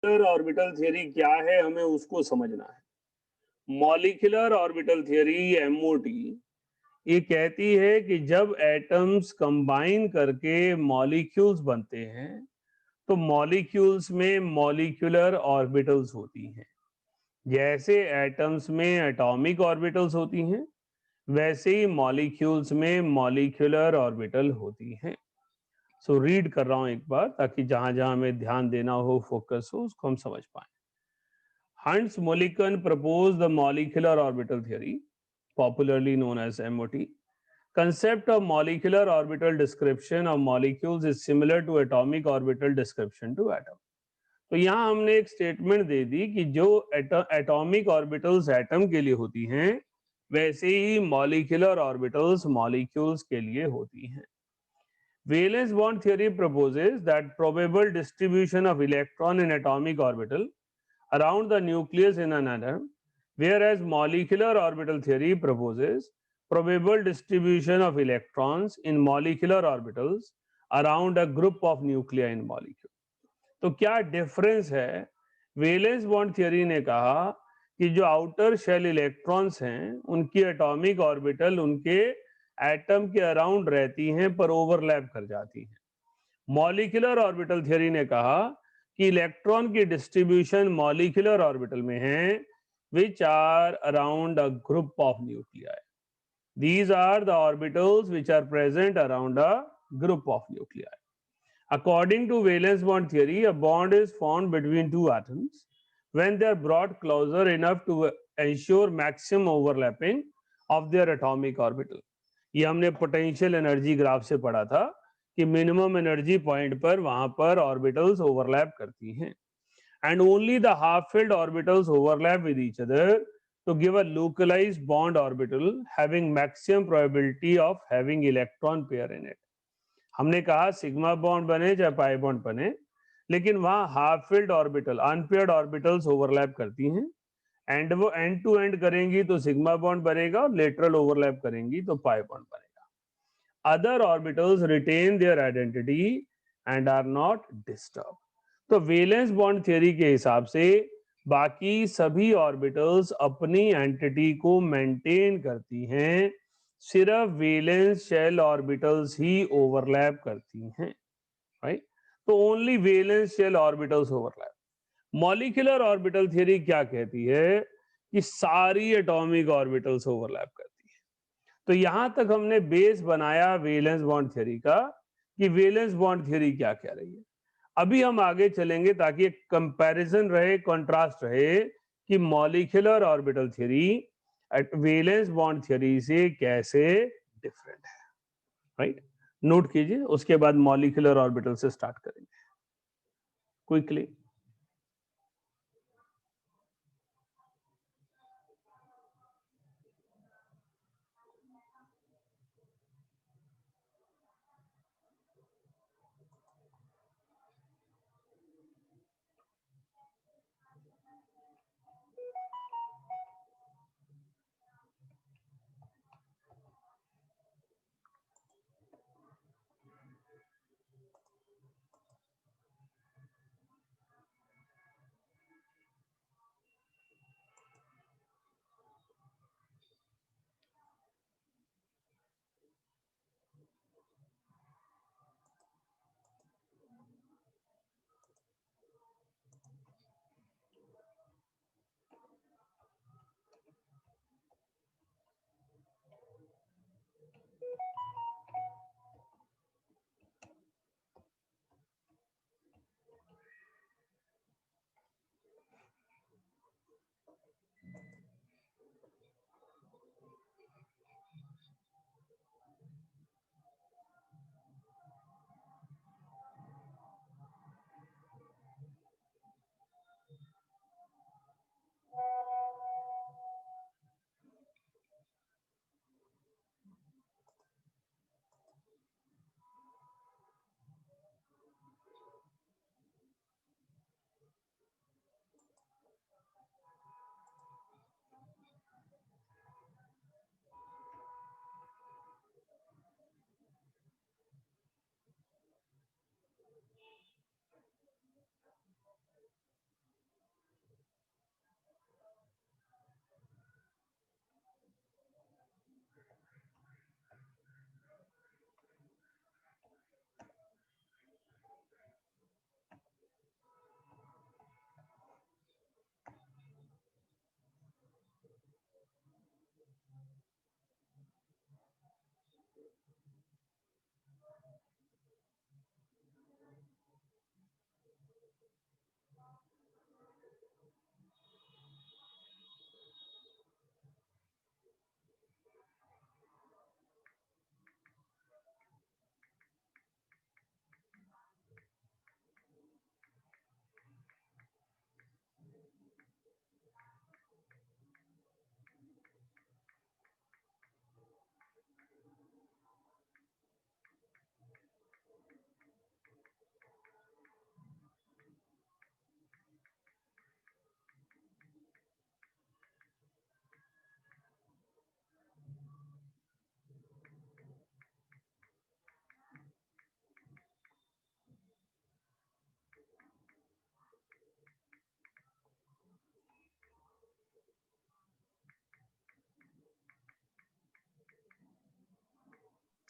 Molecular orbital theory क्या है, हमें उसको समझना है। मॉलिक्यूलर ऑर्बिटल थ्योरी एमओटी ये कहती है कि जब एटम्स कंबाइन करके मॉलिक्यूल्स बनते हैं तो मॉलिक्यूल्स में मॉलिक्यूलर ऑर्बिटल्स होती हैं। जैसे एटम्स में एटॉमिक ऑर्बिटल्स होती हैं वैसे ही मॉलिक्यूल्स में मॉलिक्यूलर ऑर्बिटल होती हैं। सो रीड कर रहा हूं एक बार ताकि जहां जहां हमें ध्यान देना हो, फोकस हो, उसको हम समझ पाए। Hans Mulliken proposed the molecular orbital theory, popularly known as MOT. Concept of molecular orbital description of molecules is similar to atomic orbital description to atom. तो यहाँ हमने एक स्टेटमेंट दे दी कि जो एटॉमिक ऑर्बिटल्स एटम के लिए होती हैं वैसे ही मॉलिक्यूलर ऑर्बिटल्स मॉलिक्यूल्स के लिए होती हैं। Valence bond theory proposes that probable distribution of electron in atomic orbital around the nucleus in an atom, whereas molecular orbital theory proposes probable distribution of electrons in molecular orbitals around a group of nuclei in molecule. तो क्या difference है? Valence bond theory ने कहा कि जो outer shell electrons हैं उनकी atomic orbital उनके एटम के अराउंड रहती हैं पर ओवरलैप कर जाती हैं। मॉलिक्यूलर ऑर्बिटल थ्योरी ने कहा कि इलेक्ट्रॉन की डिस्ट्रीब्यूशन मॉलिक्यूलर ऑर्बिटल में है which are around a group of nuclei. These are the orbitals which are present around a group of nuclei. According to valence bond theory, a bond is formed between two atoms when they are brought closer enough to ensure maximum overlapping of their atomic orbital. ये हमने potential energy graph से पढ़ा था कि minimum energy point पर वहां पर orbitals overlap करती हैं and only the half-filled orbitals overlap with each other to give a localized bond orbital having maximum probability of having electron pair in it. हमने कहा सिग्मा बॉन्ड बने चाहे pi bond बने लेकिन वहां half filled orbital unpaired orbitals overlap करती हैं and वो एंड टू एंड करेंगी तो सिग्मा बॉन्ड बनेगा और लेटरल ओवरलैप करेंगी तो पाई बॉन्ड बनेगा। Other orbitals retain their identity and are not disturb. तो वेलेंस बॉन्ड थ्योरी के हिसाब से बाकी सभी ऑर्बिटल्स अपनी एंटिटी को मेंटेन करती हैं, सिर्फ वेलेंस शेल ऑर्बिटल्स ही ओवरलैप करती हैं, राइट? तो only valence shell orbitals overlap. Molecular orbital theory क्या कहती है कि सारी एटॉमिक ऑर्बिटल्स ओवरलैप करती है। तो यहां तक हमने बेस बनाया वेलेंस बॉन्ड थ्योरी का कि वेलेंस बॉन्ड थ्योरी क्या कह रही है। अभी हम आगे चलेंगे ताकि एक कंपैरिजन रहे, कंट्रास्ट रहे कि molecular orbital theory valence bond theory से कैसे डिफरेंट है, राइट? नोट कीजिए, उसके बाद मॉलिक्यूलर ऑर्बिटल से स्टार्ट करेंगे क्विकली।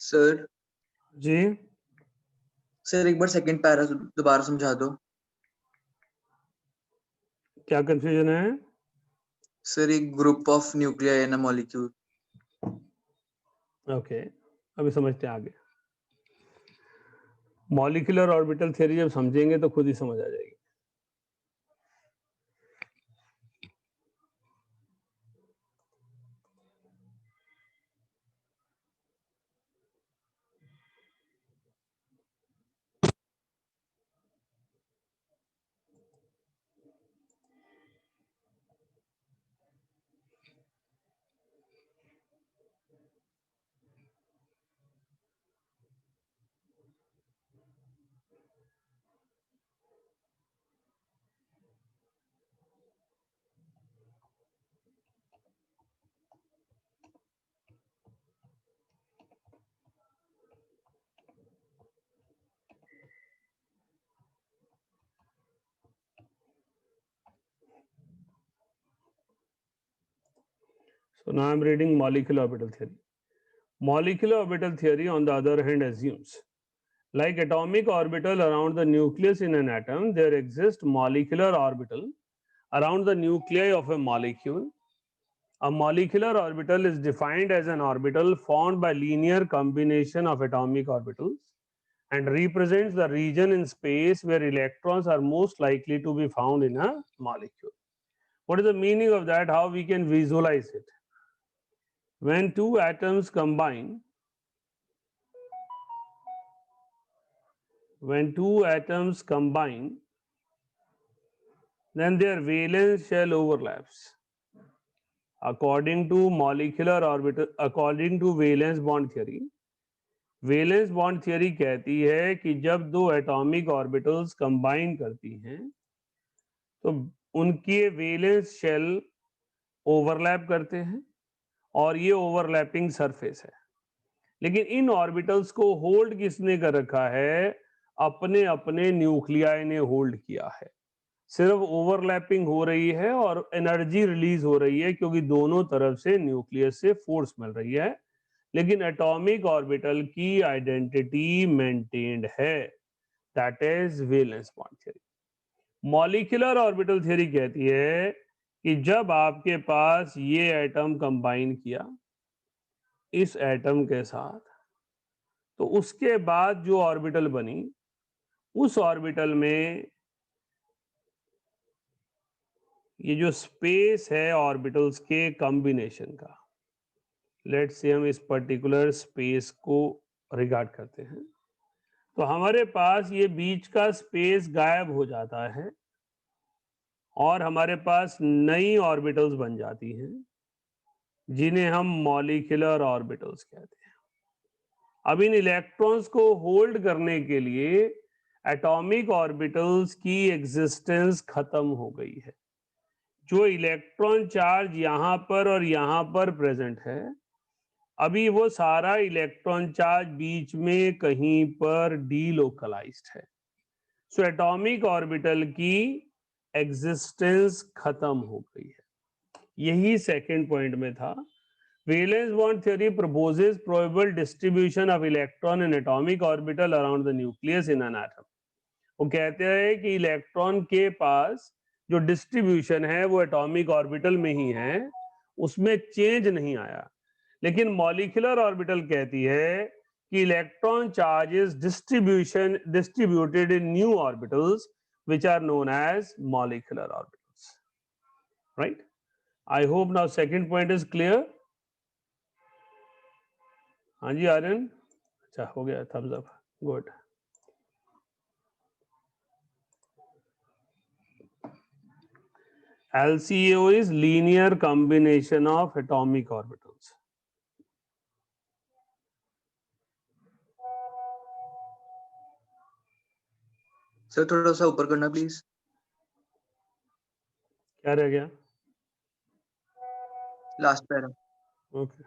सर जी सर एक बार सेकंड पैरा दोबारा समझा दो। क्या कंफ्यूजन है? सर एक group of nuclei in a molecule. Okay, अभी समझते हैं आगे। मॉलिक्यूलर ऑर्बिटल थ्योरी जब समझेंगे तो खुद ही समझ आ जाएगी। So now I'm reading molecular orbital theory. Molecular orbital theory, on the other hand, assumes like atomic orbital around the nucleus in an atom, there exists molecular orbital around the nuclei of a molecule. A molecular orbital is defined as an orbital formed by linear combination of atomic orbitals and represents the region in space where electrons are most likely to be found in a molecule. What is the meaning of that? How we can visualize it? When two atoms combine, then their valence shell overlaps. According to valence bond theory, valence bond theory कहती है कि जब दो atomic orbitals combine करती हैं तो उनके valence shell overlap करते हैं और ये ओवरलैपिंग सरफेस है। लेकिन इन ऑर्बिटल्स को होल्ड किसने कर रखा है? अपने अपने न्यूक्लियाई ने होल्ड किया है। सिर्फ ओवरलैपिंग हो रही है और एनर्जी रिलीज हो रही है क्योंकि दोनों तरफ से न्यूक्लियस से फोर्स मिल रही है, लेकिन एटॉमिक ऑर्बिटल की आइडेंटिटी मेंटेन्ड है, that is valence bond theory. Molecular orbital theory कहती है कि जब आपके पास ये एटम कंबाइन किया इस एटम के साथ, तो उसके बाद जो ऑर्बिटल बनी उस ऑर्बिटल में ये जो स्पेस है ऑर्बिटल्स के कॉम्बिनेशन का, लेट्स से हम इस पर्टिकुलर स्पेस को रिगार्ड करते हैं, तो हमारे पास ये बीच का स्पेस गायब हो जाता है और हमारे पास नई ऑर्बिटल्स बन जाती हैं जिन्हें हम मॉलिक्यूलर ऑर्बिटल्स कहते हैं। अब इन इलेक्ट्रॉन्स को होल्ड करने के लिए एटॉमिक ऑर्बिटल्स की एग्जिस्टेंस खत्म हो गई है। जो इलेक्ट्रॉन चार्ज यहां पर और यहां पर प्रेजेंट है, अभी वो सारा इलेक्ट्रॉन चार्ज बीच में कहीं पर डीलोकलाइज्ड है। सो एटॉमिक ऑर्बिटल की एग्जिस्टेंस खत्म हो गई है। यही सेकंड पॉइंट में था। Valence bond theory proposes probable distribution of electron in atomic orbital around the nucleus in an atom. वो कहते हैं कि इलेक्ट्रॉन के पास जो डिस्ट्रीब्यूशन है वो एटॉमिक ऑर्बिटल में ही है, उसमें चेंज नहीं आया। लेकिन मॉलिक्यूलर ऑर्बिटल कहती है कि electron charges distributed in new orbitals which are known as molecular orbitals. Right? I hope now second point is clear. हाँ जी आर्यन, अच्छा हो गया, thumbs up, good. LCO is linear combination of atomic orbitals. Sir थोड़ा सा ऊपर करना please. क्या रह गया? Last para. ओके।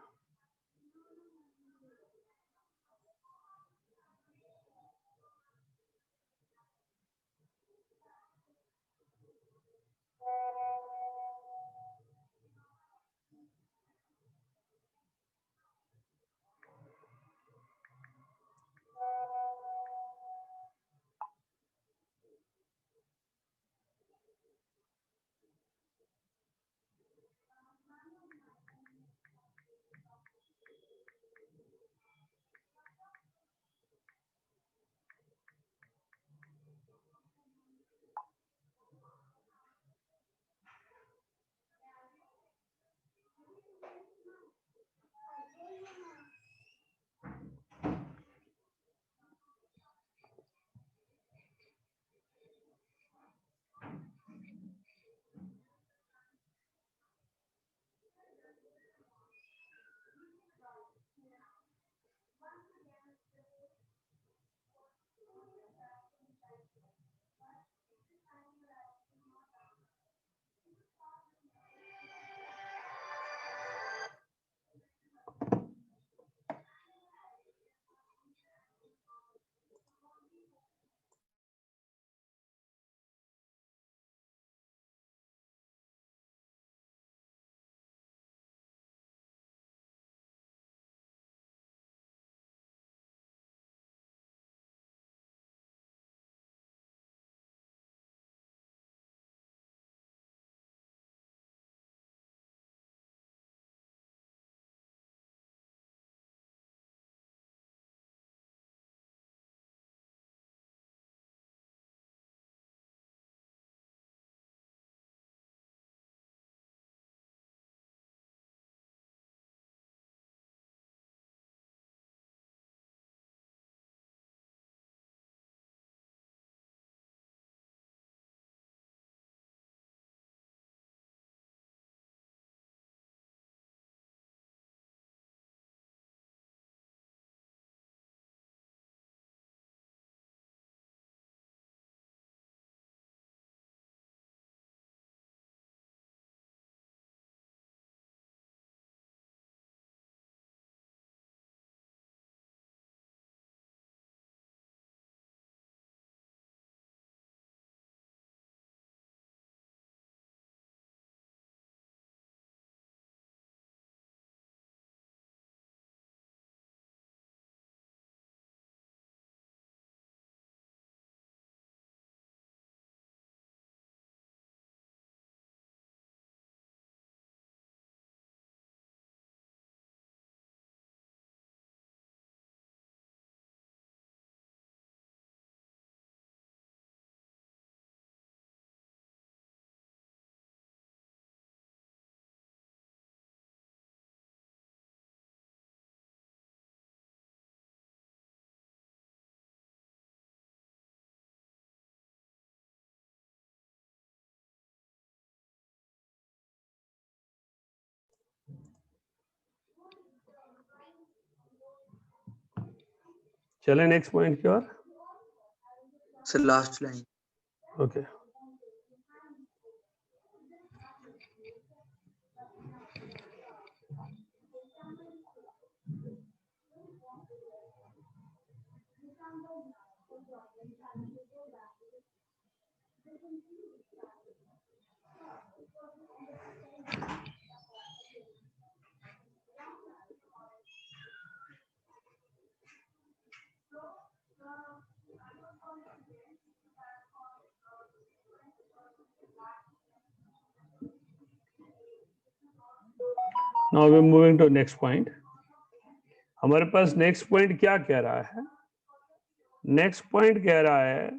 चले नेक्स्ट पॉइंट की ओर। Sir last line. Okay now we moving to next point. हमारे पास नेक्स्ट पॉइंट क्या कह रहा है? नेक्स्ट पॉइंट कह रहा है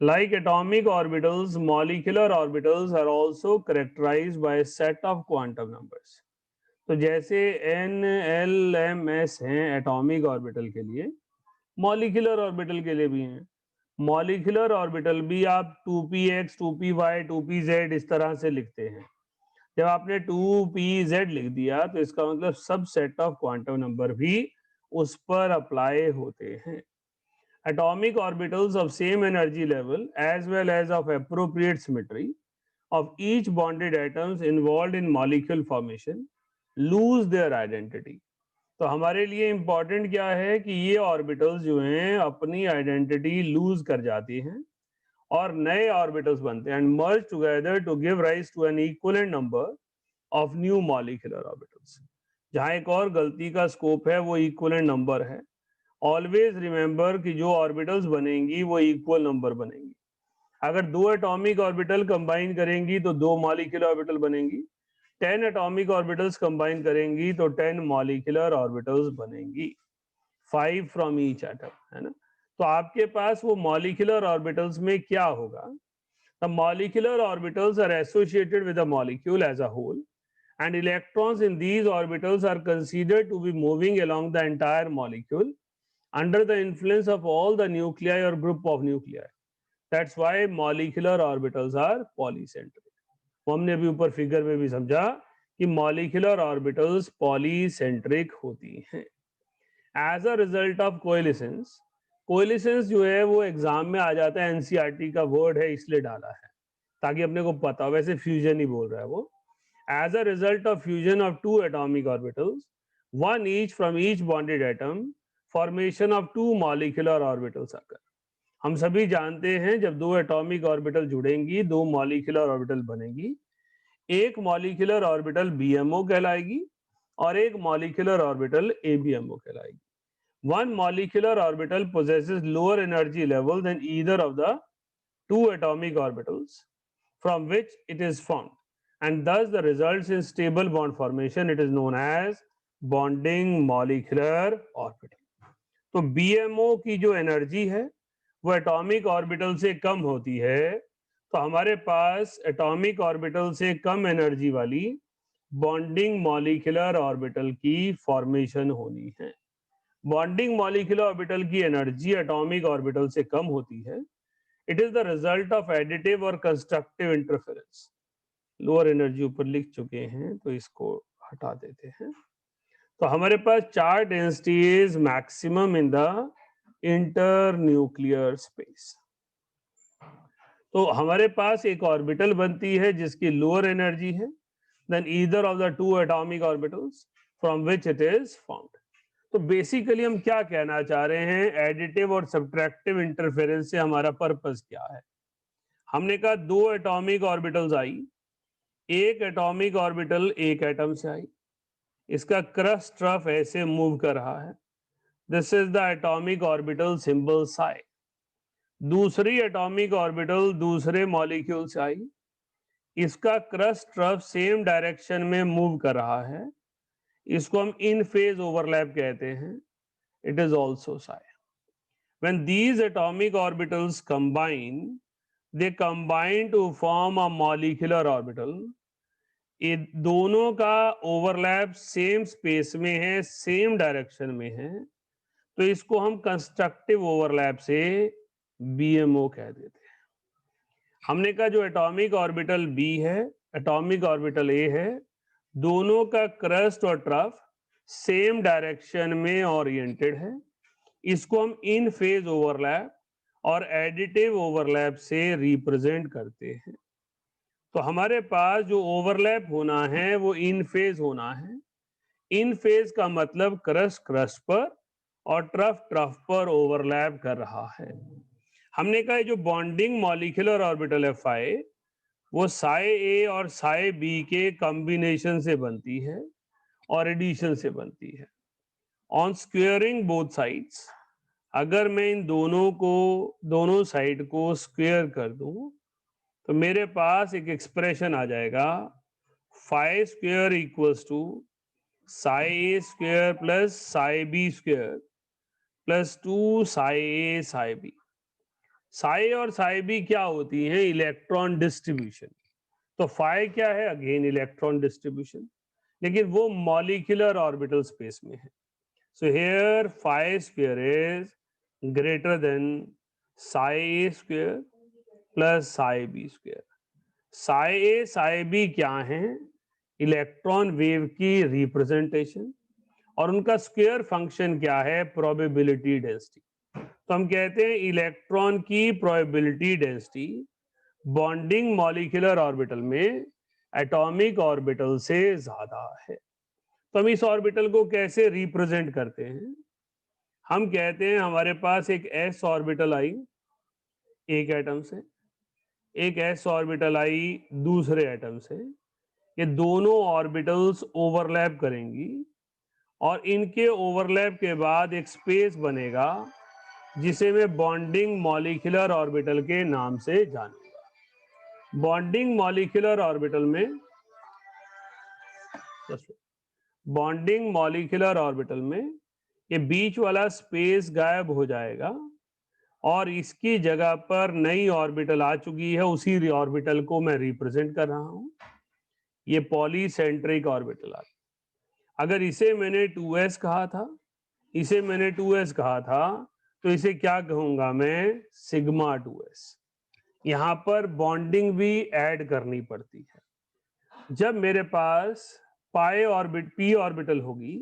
like atomic orbitals, molecular orbitals are also characterized by a set of quantum numbers. तो जैसे n, l, m, s हैं एटॉमिक ऑर्बिटल के लिए, मॉलिक्यूलर ऑर्बिटल के लिए भी हैं। मॉलिक्यूलर ऑर्बिटल भी आप 2px, 2py, 2pz इस तरह से लिखते हैं। जब आपने 2pz लिख दिया तो इसका मतलब सब सेट ऑफ क्वांटम नंबर भी उस पर अप्लाई होते हैं। Atomic orbitals of same energy level as well as of appropriate symmetry of each bonded atoms involved in molecule formation lose their identity. तो हमारे लिए इंपॉर्टेंट क्या है कि ये ऑर्बिटल्स जो हैं अपनी आइडेंटिटी लूज कर जाती हैं और नए ऑर्बिटल्स बनते हैं and merge together to give rise to an equivalent number of new molecular orbitals. जहां एक और गलती का स्कोप है वो इक्विवेलेंट नंबर है। ऑलवेज रिमेंबर कि जो ऑर्बिटल्स बनेंगी वो इक्वल नंबर बनेंगी। अगर 2 एटॉमिक ऑर्बिटल कंबाइन करेंगी तो 2 मॉलिक्यूलर ऑर्बिटल बनेंगी। 10 एटॉमिक ऑर्बिटल्स कंबाइन करेंगी तो 10 मॉलिक्यूलर ऑर्बिटल्स बनेंगी, 5 फ्रॉम ईच एटम, है ना। तो आपके पास वो मॉलिक्यूलर ऑर्बिटल्स में क्या होगा? The molecular orbitals are associated with the molecule as a whole and electrons in these orbitals are considered to be moving along the entire molecule under the influence of all the nuclei or group of nuclei. That's why molecular orbitals are polycentric. वो हमने अभी ऊपर figure में भी समझा कि molecular orbitals polycentric होती हैं. As a result of coalescence, coalescence जो है वो एग्जाम में आ जाता है, एनसीईआरटी का वर्ड है इसलिए डाला है ताकि अपने को पता हो, वैसे फ्यूजन ही बोल रहा है वो. As a result of fusion of two atomic orbitals, one each from each bonded atom, formation of two molecular orbitals occur. हम सभी जानते हैं जब दो एटॉमिक ऑर्बिटल जुड़ेंगी, दो मॉलिक्यूलर ऑर्बिटल बनेगी. एक मॉलिक्यूलर ऑर्बिटल बीएमओ कहलाएगी और एक मॉलिक्यूलर ऑर्बिटल एबीएमओ कहलाएगी. One molecular orbital possesses lower energy level than either of the two atomic orbitals from which it is formed, and thus the results in stable bond formation. It is known as bonding molecular orbital. तो BMO की जो energy है वो atomic orbital से कम होती है, तो हमारे पास एटॉमिक ऑर्बिटल से कम एनर्जी वाली बॉन्डिंग मॉलिक्यूलर ऑर्बिटल की फॉर्मेशन होनी है. बॉन्डिंग मॉलिक्यूलर ऑर्बिटल की एनर्जी एटॉमिक ऑर्बिटल से कम होती है. It is the result of additive और कंस्ट्रक्टिव इंटरफेरेंस. लोअर एनर्जी ऊपर लिख चुके हैं तो इसको हटा देते हैं. तो हमारे पास चार densities maximum in the internuclear space. तो हमारे पास एक ऑर्बिटल बनती है जिसकी लोअर एनर्जी है than either of the two atomic orbitals from which it is found. तो बेसिकली हम क्या कहना चाह रहे हैं, एडिटिव और सब्ट्रैक्टिव इंटरफेरेंस से हमारा पर्पस क्या है. हमने कहा दो एटॉमिक ऑर्बिटल्स आई, एक एटॉमिक ऑर्बिटल एक एटम से आई, इसका क्रस्ट रफ ऐसे मूव कर रहा है. This is the atomic orbital symbol Sai. दूसरी एटॉमिक ऑर्बिटल दूसरे मॉलिक्यूल से आई, इसका क्रस्ट रफ सेम डायरेक्शन में मूव कर रहा है, इसको हम इन फेज ओवरलैप कहते हैं. It is also Sai. When these atomic orbitals combine, they combine to form a molecular orbital. ये दोनों का ओवरलैप सेम स्पेस में है, सेम डायरेक्शन में है, तो इसको हम कंस्ट्रक्टिव ओवरलैप से बीएमओ कह देते हैं. हमने कहा जो एटॉमिक ऑर्बिटल बी है, एटॉमिक ऑर्बिटल ए है, दोनों का क्रस्ट और ट्रफ सेम डायरेक्शन में ओरिएंटेड है, इसको हम इन फेज ओवरलैप और एडिटिव ओवरलैप से रिप्रेजेंट करते हैं. तो हमारे पास जो ओवरलैप होना है वो इन फेज होना है. इन फेज का मतलब क्रस्ट क्रस्ट पर और ट्रफ ट्रफ पर ओवरलैप कर रहा है. हमने कहा जो बॉन्डिंग मॉलिक्यूलर ऑर्बिटल है फाई, वो साई ए और साई बी के कॉम्बिनेशन से बनती है और एडिशन से बनती है. ऑन स्क्वेयरिंग बोथ साइड्स, अगर मैं इन दोनों साइड को स्क्वेयर कर दूं तो मेरे पास एक एक्सप्रेशन आ जाएगा, phi square equals to psi A square plus psi B square plus 2 psi A psi B. Psi और साई बी क्या होती हैं, इलेक्ट्रॉन डिस्ट्रीब्यूशन. तो फाई क्या है, अगेन इलेक्ट्रॉन डिस्ट्रीब्यूशन, लेकिन वो मॉलिक्यूलर ऑर्बिटल स्पेस में है. So here phi square is greater than psi A square plus psi B square. Psi A psi B क्या है, इलेक्ट्रॉन वेव की रिप्रेजेंटेशन, और उनका स्क्वायर फंक्शन क्या है, प्रोबेबिलिटी डेंसिटी. तो हम कहते हैं इलेक्ट्रॉन की probability density bonding molecular orbital में एटॉमिक ऑर्बिटल से ज्यादा है. तो हम इस ऑर्बिटल को कैसे रिप्रेजेंट करते हैं, हम कहते हैं हमारे पास एक एस ऑर्बिटल आई एक एटम से, एक एस ऑर्बिटल आई दूसरे एटम से. ये दोनों ऑर्बिटल्स ओवरलैप करेंगी और इनके ओवरलैप के बाद एक स्पेस बनेगा जिसे मैं बॉन्डिंग मॉलिक्यूलर ऑर्बिटल के नाम से जानूंगा. बॉन्डिंग मॉलिक्यूलर ऑर्बिटल में ये बीच वाला स्पेस गायब हो जाएगा और इसकी जगह पर नई ऑर्बिटल आ चुकी है, उसी ऑर्बिटल को मैं रिप्रेजेंट कर रहा हूं. ये पॉलीसेंट्रिक ऑर्बिटल आ गया। अगर इसे मैंने 2s कहा था, इसे मैंने 2s कहा था, तो इसे क्या कहूंगा मैं? Sigma 2s। यहां पर बॉन्डिंग भी ऐड करनी पड़ती है। जब मेरे पास p ऑर्बिटल होगी,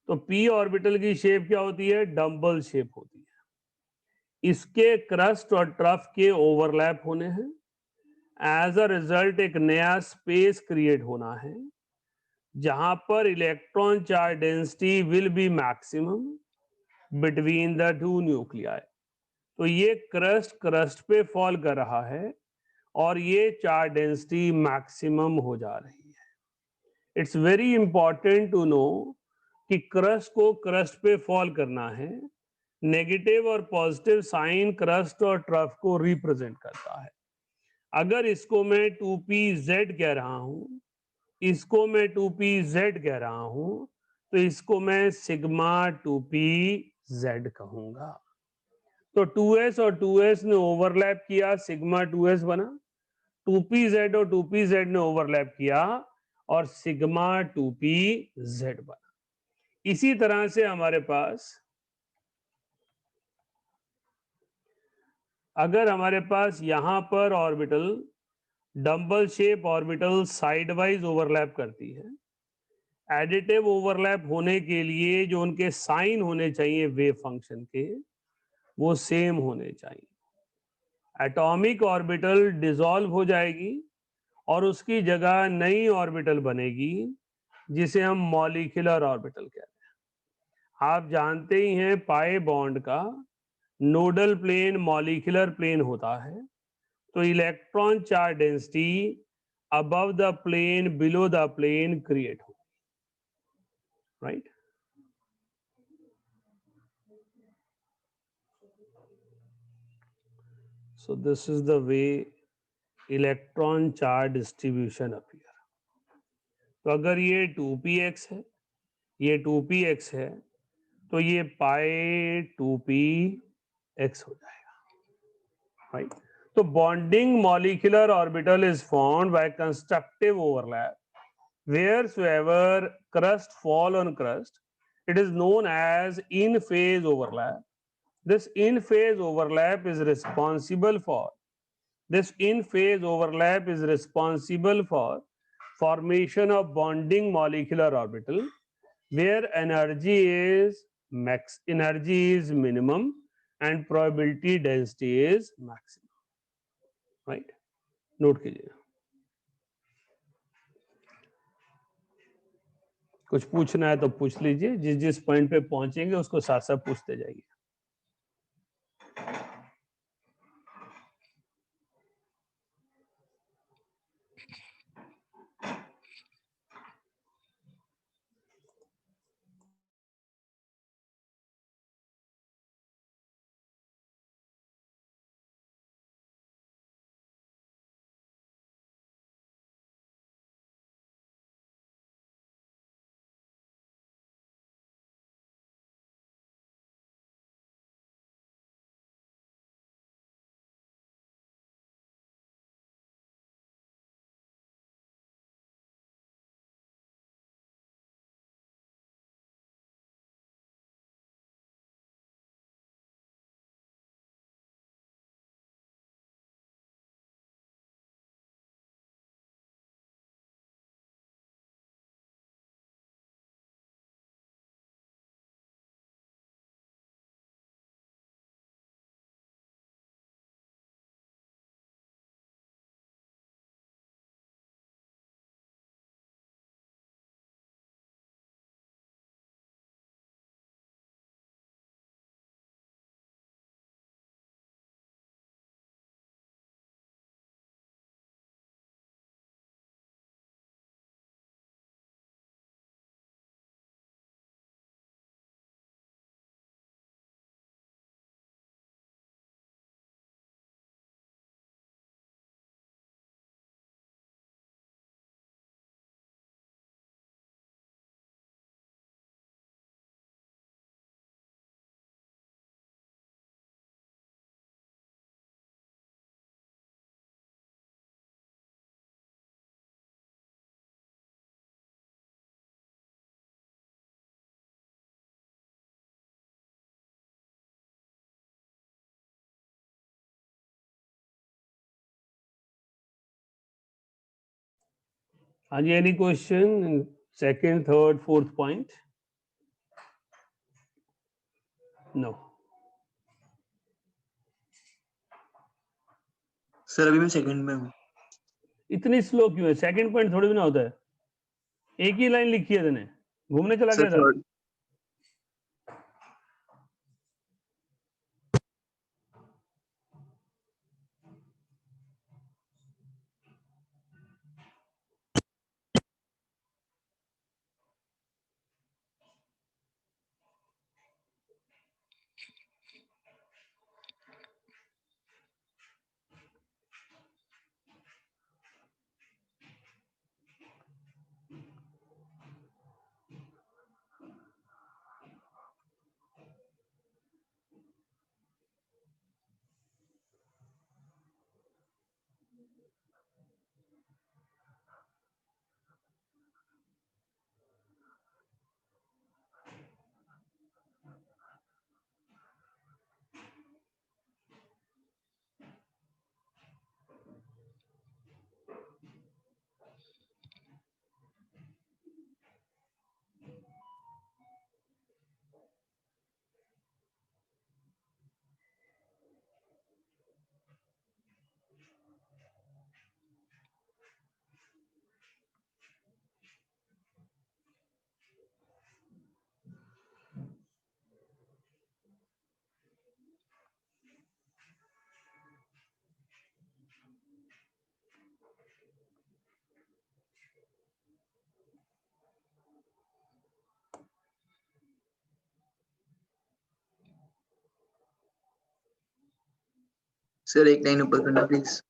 तो p ऑर्बिटल की शेप क्या होती है? डम्बल शेप होती है। इसके क्रस्ट और ट्रफ के ओवरलैप होने हैं। एज अ रिजल्ट एक नया स्पेस क्रिएट होना है, जहां पर electron charge density will be maximum between the two nuclei. तो ये क्रस्ट पे फॉल कर रहा है और ये चार्ज डेंसिटी मैक्सिमम हो जा रही है। It's very important to know कि क्रस्ट को क्रस्ट पे फॉल करना है। नेगेटिव और पॉजिटिव साइन क्रस्ट और ट्रफ को रिप्रेजेंट करता है। अगर इसको मैं 2pz कह रहा हूं, इसको मैं 2pz कह रहा हूं, तो इसको मैं सिग्मा 2pz कहूंगा। तो 2s और 2s ने ओवरलैप किया, सिग्मा 2s बना। 2pz और 2pz ने ओवरलैप किया और सिग्मा 2pz बना। इसी तरह से हमारे पास, अगर हमारे पास यहां पर orbital dumbbell shape orbital side wise overlap करती है, एडिटिव ओवरलैप होने के लिए जो उनके साइन होने चाहिए वेव फंक्शन के, वो सेम होने चाहिए। एटॉमिक ऑर्बिटल डिसॉल्व हो जाएगी और उसकी जगह नई ऑर्बिटल बनेगी, जिसे हम मॉलिक्यूलर ऑर्बिटल कहते हैं। आप जानते ही हैं पाई बॉन्ड का नोडल प्लेन मॉलिक्यूलर प्लेन होता है। तो electron charge density above the plane below the plane create हो, right. So this is the way electron charge distribution appear. तो अगर ये 2px है, ये 2px है, तो ये पाई 2px हो जाएगा, राइट। तो bonding molecular orbital is formed by constructive overlap wheresoever crust fall on crust. It is known as in phase overlap. This in phase overlap is responsible for formation of bonding molecular orbital where energy is minimum and probability density is maximum, right? Note कीजिए। कुछ पूछना है तो पूछ लीजिए, जिस जिस point पे पहुंचेंगे उसको साथ साथ पूछते जाइए। हाँ जी, any question second third fourth point? No. Sir अभी मैं सेकंड में हूँ। इतनी स्लो क्यों है? सेकंड पॉइंट थोड़ी भी ना होता है, एक ही लाइन लिखी है तूने, घूमने चला सर गया था? थर्ड। सर एक लाइन ऊपर करना प्लीज।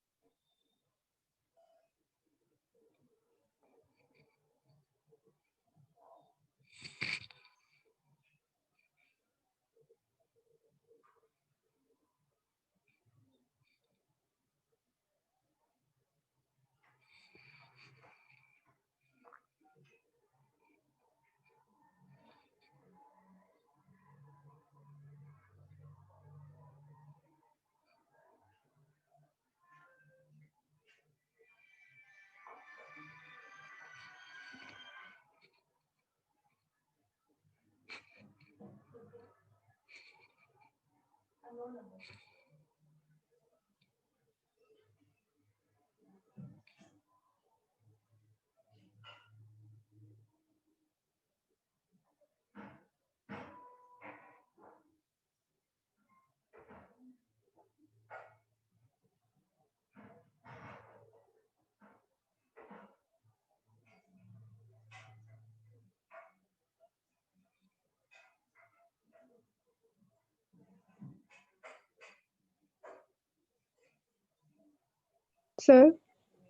सर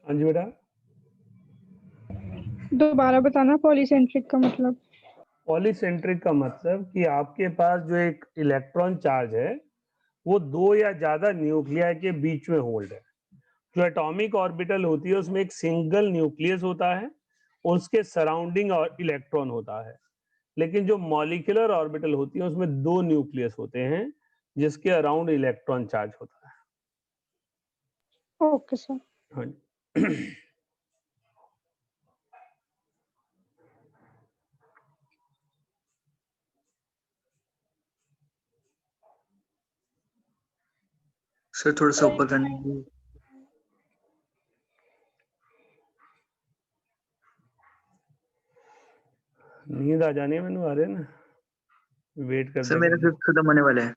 हाँ जी बेटा। दोबारा बताना पॉलीसेंट्रिक का मतलब। पॉलीसेंट्रिक का मतलब कि आपके पास जो एक इलेक्ट्रॉन चार्ज है वो दो या ज्यादा न्यूक्लियाई के बीच में होल्ड है। जो एटॉमिक ऑर्बिटल होती है उसमें एक सिंगल न्यूक्लियस होता है, उसके सराउंडिंग और इलेक्ट्रॉन होता है। लेकिन जो मॉलिक्यूलर ऑर्बिटल होती है उसमें दो न्यूक्लियस होते हैं जिसके अराउंड इलेक्ट्रॉन चार्ज होता है। Okay sir. हाँ जी। सर थोड़ा सा ऊपर करना प्लीज। नींद आ जानी है मैंने, आ रहे ना वेट सर करते मेरा करते। फिफ्थ खत्म होने वाला है।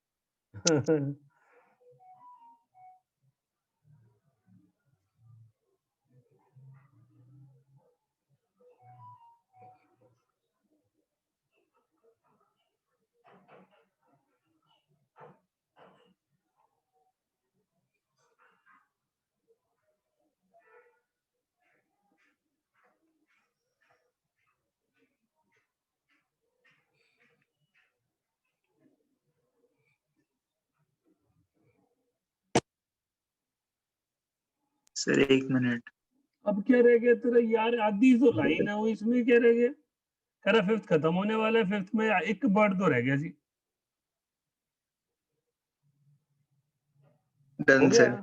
सर एक मिनट। अब क्या रह गया तेरा यार? आधी तो लाइन है वो, इसमें क्या रह गया? कह रहा फिफ्थ खत्म होने वाला है, फिफ्थ में एक वर्ड तो रह गया जी। हो डन गया। सर।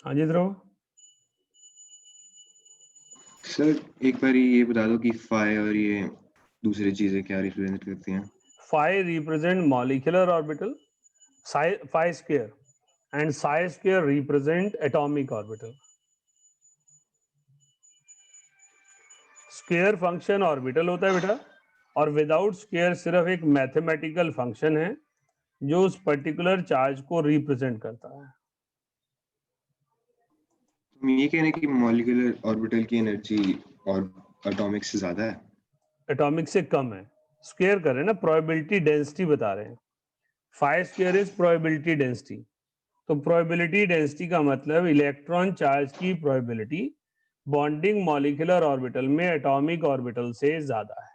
हाँ जी ध्रुव। सर एक बार ये बता दो कि फाई और ये दूसरी चीजें क्या रिप्रेजेंट करती हैं। Phi represent molecular orbital, phi square, and psi square represent atomic orbital. Square function orbital होता है बेटा, और विदाउट स्क्वायर सिर्फ एक मैथमेटिकल फंक्शन है जो उस पर्टिकुलर चार्ज को रिप्रेजेंट करता है। तुम ये कह रहे हैं कि मॉलिक्यूलर ऑर्बिटल की एनर्जी और एटॉमिक से ज्यादा है? एटॉमिक से कम है। स्क्वायर कर रहे हैं ना, प्रोबेबिलिटी डेंसिटी बता रहे हैं। Phi square is probability density. तो प्रोबेबिलिटी डेंसिटी का मतलब इलेक्ट्रॉन चार्ज की प्रोबेबिलिटी बॉन्डिंग मॉलिक्यूलर ऑर्बिटल में एटॉमिक ऑर्बिटल से ज्यादा है।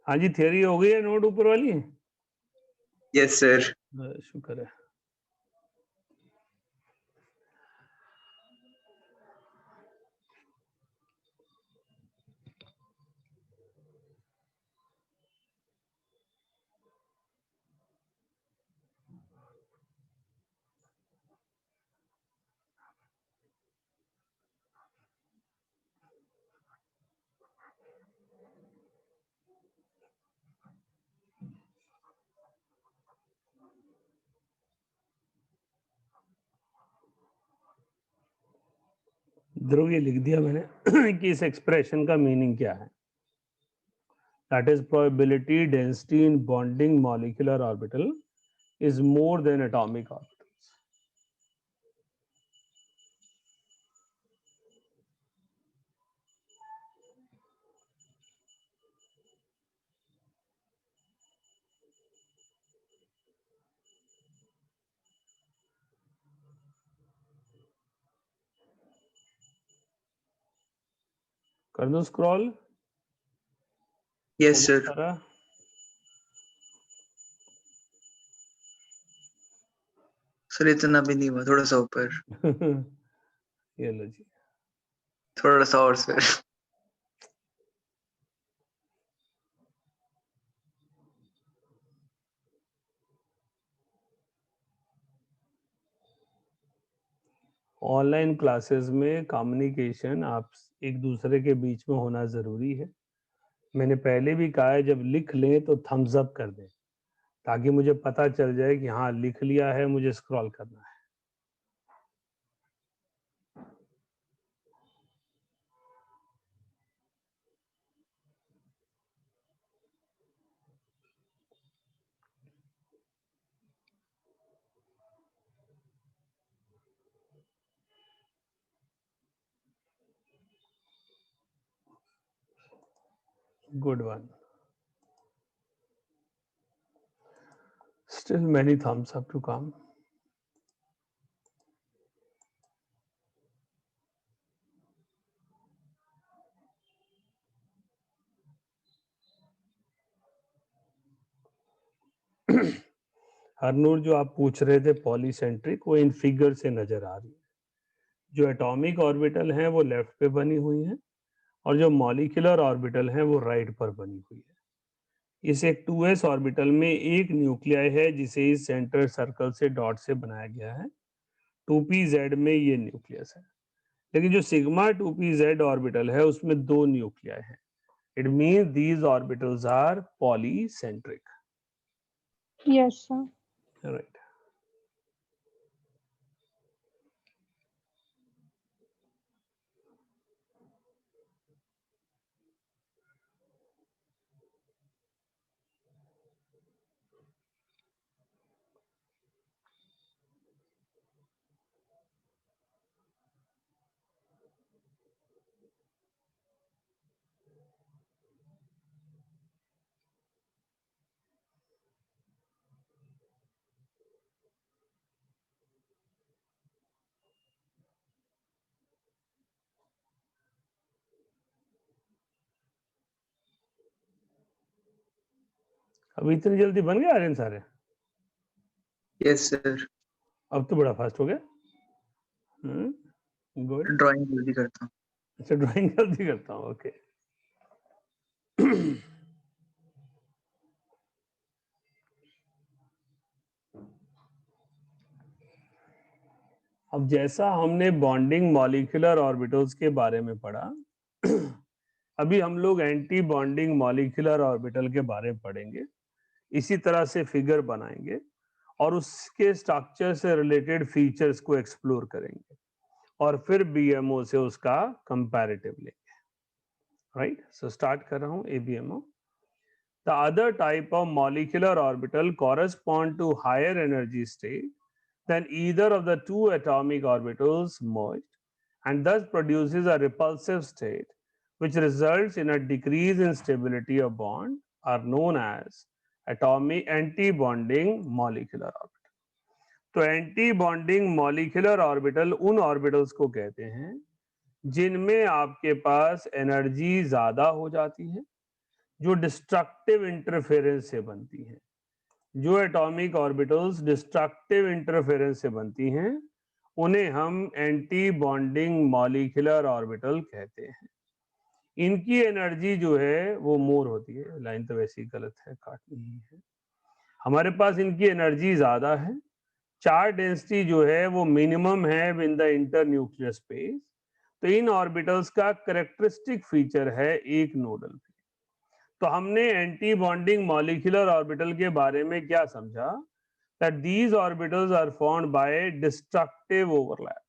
हाँ जी, थियरी हो गई है नोट ऊपर वाली? Yes sir. शुक्र है। ध्रुव, ये लिख दिया मैंने कि इस एक्सप्रेशन का मीनिंग क्या है। That is probability density in bonding molecular orbital is more than atomic orbitals. कर दो स्क्रॉल। Yes sir. सर इतना भी नहीं हुआ, थोड़ा सा ऊपर। ये लो जी। थोड़ा सा और सर। ऑनलाइन क्लासेस में कम्युनिकेशन आप एक दूसरे के बीच में होना जरूरी है। मैंने पहले भी कहा है, जब लिख लें तो थम्स अप कर दें ताकि मुझे पता चल जाए कि हाँ लिख लिया है, मुझे स्क्रॉल करना है। Good one. Still many thumbs up to come. Harnoor, जो आप पूछ रहे थे पॉलीसेंट्रिक, वो इन फिगर से नजर आ रही है। जो एटॉमिक ऑर्बिटल हैं वो लेफ्ट पे बनी हुई हैं और जो मॉलिक्यूलर ऑर्बिटल हैं वो राइट पर बनी हुई है। इस एक 2s ऑर्बिटल में एक न्यूक्लियाई है जिसे इस सेंटर सर्कल से डॉट से बनाया गया है। 2pz में ये न्यूक्लियस है, लेकिन जो सिग्मा 2pz ऑर्बिटल है उसमें दो न्यूक्लियाई हैं। It means these orbitals are polycentric. Yes, sir. Right. अब इतनी जल्दी बन गया आर्यन सारे? यस सर, अब तो बड़ा फास्ट हो गया। गुड। ड्राइंग जल्दी करता हूँ। अच्छा, ड्राइंग जल्दी करता हूँ, ओके। अब जैसा हमने बॉन्डिंग मॉलिक्यूलर ऑर्बिटल्स के बारे में पढ़ा, अभी हम लोग एंटी बॉन्डिंग मॉलिक्यूलर ऑर्बिटल के बारे में पढ़ेंगे। इसी तरह से फिगर बनाएंगे और उसके स्ट्रक्चर से रिलेटेड फीचर्स को एक्सप्लोर करेंगे और फिर बीएमओ से उसका कंपैरेटिव लेंगे। राइट, सो स्टार्ट कर रहा हूं ABMO. The other type of molecular orbital correspond to higher energy state than either of the two atomic orbitals merged, and thus produces a repulsive state which results in a decrease in stability of bond, are known as atomic anti-bonding molecular orbital. तो anti bonding molecular orbital उन orbitals को कहते हैं जिनमें आपके पास energy ज्यादा हो जाती है, जो डिस्ट्रक्टिव इंटरफेरेंस से बनती हैं। जो एटॉमिक ऑर्बिटल्स डिस्ट्रक्टिव इंटरफेरेंस से बनती हैं उन्हें हम एंटी बॉन्डिंग मॉलिक्यूलर ऑर्बिटल कहते हैं। इनकी एनर्जी जो है वो मोर होती है, लाइन तो वैसी गलत है, काटनी ही है। हमारे पास इनकी एनर्जी ज्यादा है, चार्ज डेंसिटी जो है वो मिनिमम है in the inter nuclear space. तो इन ऑर्बिटल्स का कैरेक्टरिस्टिक फीचर है एक नोडल। तो हमने एंटी बॉन्डिंग मॉलिक्यूलर ऑर्बिटल के बारे में क्या समझा? That these orbitals are formed by destructive overlap.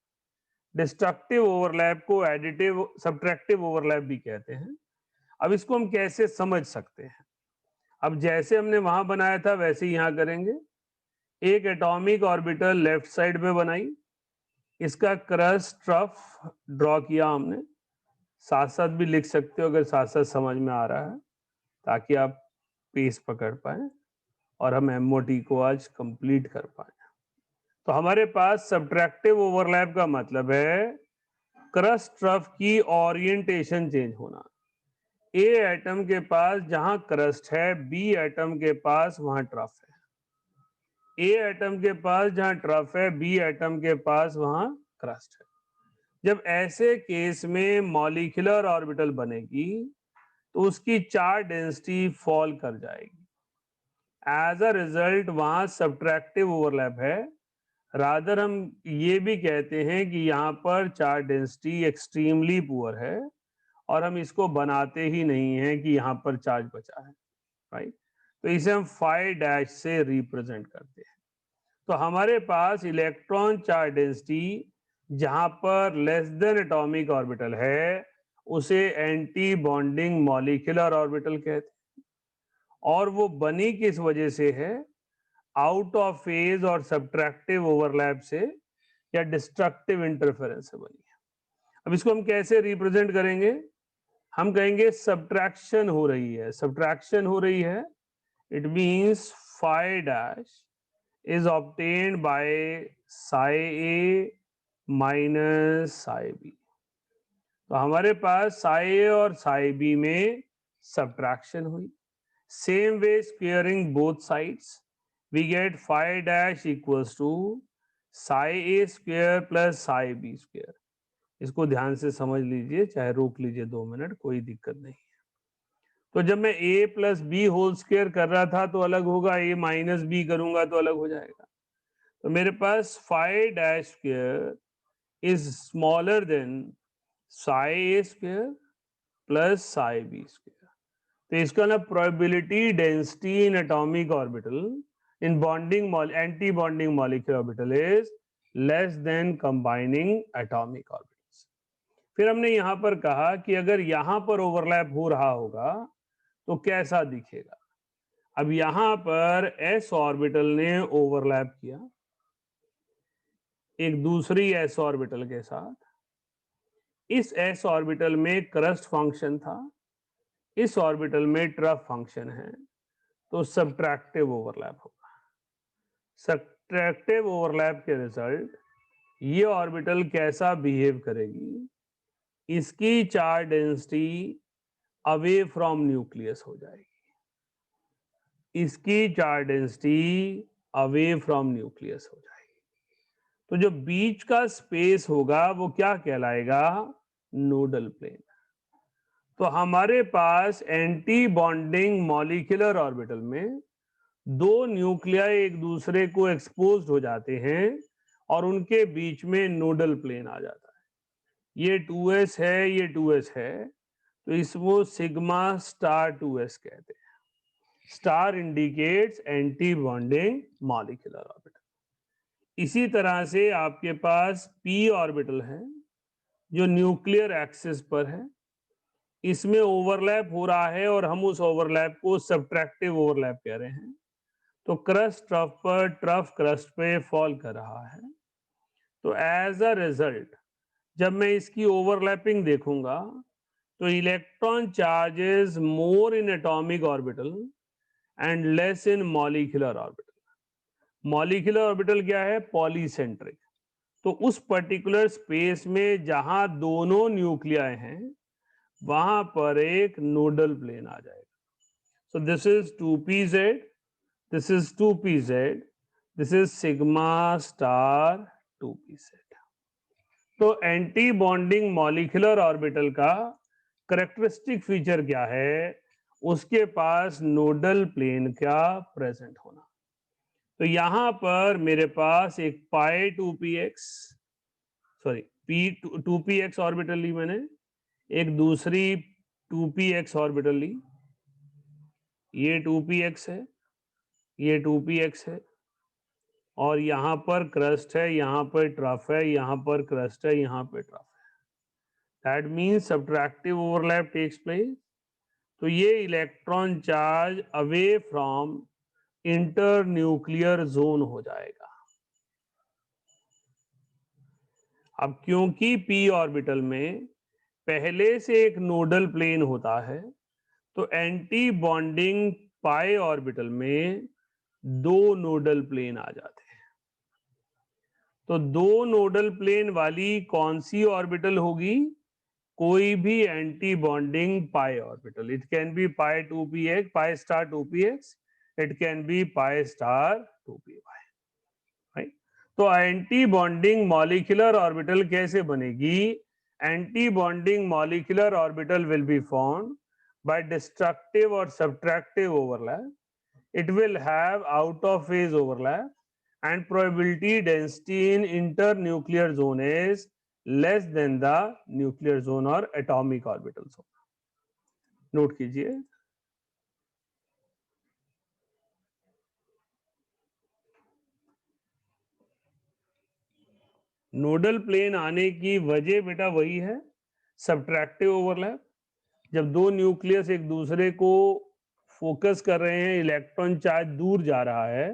Destructive overlap को एडिटिव सब्ट्रैक्टिव ओवरलैप भी कहते हैं। अब इसको हम कैसे समझ सकते हैं? अब जैसे हमने वहां बनाया था वैसे ही यहां करेंगे। एक एटॉमिक ऑर्बिटल लेफ्ट साइड में बनाई, इसका क्रस्ट ट्रफ ड्रॉ किया हमने। साथ साथ भी लिख सकते हो अगर साथ साथ समझ में आ रहा है, ताकि आप पेस पकड़ पाए और हम एमओटी को आज कंप्लीट कर पाए। तो हमारे पास सब्ट्रैक्टिव ओवरलैप का मतलब है क्रस्ट ट्रफ की ओरिएंटेशन चेंज होना। ए एटम के पास जहां क्रस्ट है, बी एटम के पास वहां ट्रफ है। ए एटम के पास जहां ट्रफ है, बी एटम के पास वहां क्रस्ट है। जब ऐसे केस में मॉलिक्यूलर ऑर्बिटल बनेगी तो उसकी चार्ज डेंसिटी फॉल कर जाएगी। एज अ रिजल्ट वहां सब्ट्रैक्टिव ओवरलैप है। रादर हम ये भी कहते हैं कि यहाँ पर चार्ज डेंसिटी एक्सट्रीमली पुअर है और हम इसको बनाते ही नहीं हैं कि यहाँ पर चार्ज बचा है। राइट, तो इसे हम फाई डैश से रिप्रेजेंट करते हैं। तो हमारे पास इलेक्ट्रॉन चार्ज डेंसिटी जहां पर लेस देन एटॉमिक ऑर्बिटल है उसे एंटी बॉन्डिंग मॉलिक्यूलर ऑर्बिटल कहते हैं। और वो बनी किस वजह से है? आउट ऑफ फेज और सब्ट्रैक्टिव ओवरलैप से या डिस्ट्रक्टिव इंटरफेरेंस से बनी है। अब इसको हम कैसे रिप्रेजेंट करेंगे? हम कहेंगे सब्ट्रैक्शन हो रही है। सब्ट्रैक्शन हो रही है, it means phi dash is obtained by psi a minus psi b। तो हमारे पास psi a और psi b में सब्ट्रैक्शन हुई। Same way squaring both sides we get phi dash equals to psi a square plus psi b square। इसको ध्यान से समझ लीजिए, चाहे रोक लीजिए 2 मिनट, कोई दिक्कत नहीं है। तो जब मैं a plus B whole square कर रहा था तो अलग होगा, a माइनस बी करूंगा तो अलग हो जाएगा। तो मेरे पास phi dash square is smaller than psi A square plus psi B square. तो इसका ना probability density in atomic orbital in bonding anti bonding molecular orbital is less than combining atomic orbitals. फिर हमने यहां पर कहा कि अगर यहां पर ओवरलैप हो रहा होगा तो कैसा दिखेगा। अब यहां पर एस ऑर्बिटल ने ओवरलैप किया एक दूसरी एस ऑर्बिटल के साथ। इस एस ऑर्बिटल में क्रस्ट फंक्शन था, इस ऑर्बिटल में ट्रफ फंक्शन है, तो सब्ट्रैक्टिव ओवरलैप होगा। सब्ट्रैक्टिव ओवरलैप के रिजल्ट ये ऑर्बिटल कैसा बिहेव करेगी? इसकी charge density away from nucleus हो जाएगी। इसकी charge density away from nucleus हो जाएगी। तो जो बीच का स्पेस होगा वो क्या कहलाएगा? Nodal plane. तो हमारे पास एंटी बॉन्डिंग मॉलिक्यूलर ऑर्बिटल में दो न्यूक्लियाई एक दूसरे को एक्सपोज्ड हो जाते हैं और उनके बीच में नोडल प्लेन आ जाता है। ये 2s है, ये 2s है, तो इसको सिग्मा स्टार 2s कहते हैं। Star indicates anti bonding molecular orbital. इसी तरह से आपके पास p ऑर्बिटल है जो न्यूक्लियर एक्सिस पर है, इसमें ओवरलैप हो रहा है और हम उस ओवरलैप को सब्ट्रैक्टिव ओवरलैप कह रहे हैं। तो क्रस्ट ट्रफ पर, ट्रफ क्रस्ट पे फॉल कर रहा है। तो एज अ रिजल्ट जब मैं इसकी ओवरलैपिंग देखूंगा तो electron charges more in atomic orbital and less in molecular orbital. Molecular orbital क्या है? पॉलीसेंट्रिक। तो उस पर्टिकुलर स्पेस में जहां दोनों न्यूक्लियाई हैं वहां पर एक नोडल प्लेन आ जाएगा। So this is 2pz, this is 2pz, this is sigma star 2pz। तो एंटी बॉन्डिंग मॉलिक्यूलर ऑर्बिटल का करेक्टरिस्टिक फीचर क्या है? उसके पास नोडल प्लेन का प्रेजेंट होना। तो यहां पर मेरे पास एक pi 2px, sorry p 2px orbital ली मैंने, एक दूसरी 2px ऑर्बिटल ली, ये 2px है, ये 2px है, और यहां पर क्रस्ट है, यहां पर ट्रफ है, यहां पर क्रस्ट है, यहां पर ट्रफ है। That means subtractive overlap takes place. तो ये electron charge away from inter nuclear zone हो जाएगा। अब क्योंकि p ऑर्बिटल में पहले से एक नोडल प्लेन होता है तो एंटी बॉन्डिंग पाई ऑर्बिटल में दो नोडल प्लेन आ जाते हैं। तो दो नोडल प्लेन वाली कौन सी ऑर्बिटल होगी? कोई भी anti bonding pi orbital. It can be pi 2px, pi star 2px, it can be pi star 2py, right? तो एंटी बॉन्डिंग मॉलिक्यूलर ऑर्बिटल कैसे बनेगी? Anti bonding molecular orbital will be formed by destructive or subtractive overlap. It will have out of phase overlap and probability density in internuclear zone is less than the nuclear zone or atomic orbital zone. Note कीजिए। Nodal plane आने की वजह बेटा वही है, subtractive overlap. जब दो nucleus एक दूसरे को फोकस कर रहे हैं, इलेक्ट्रॉन चार्ज दूर जा रहा है।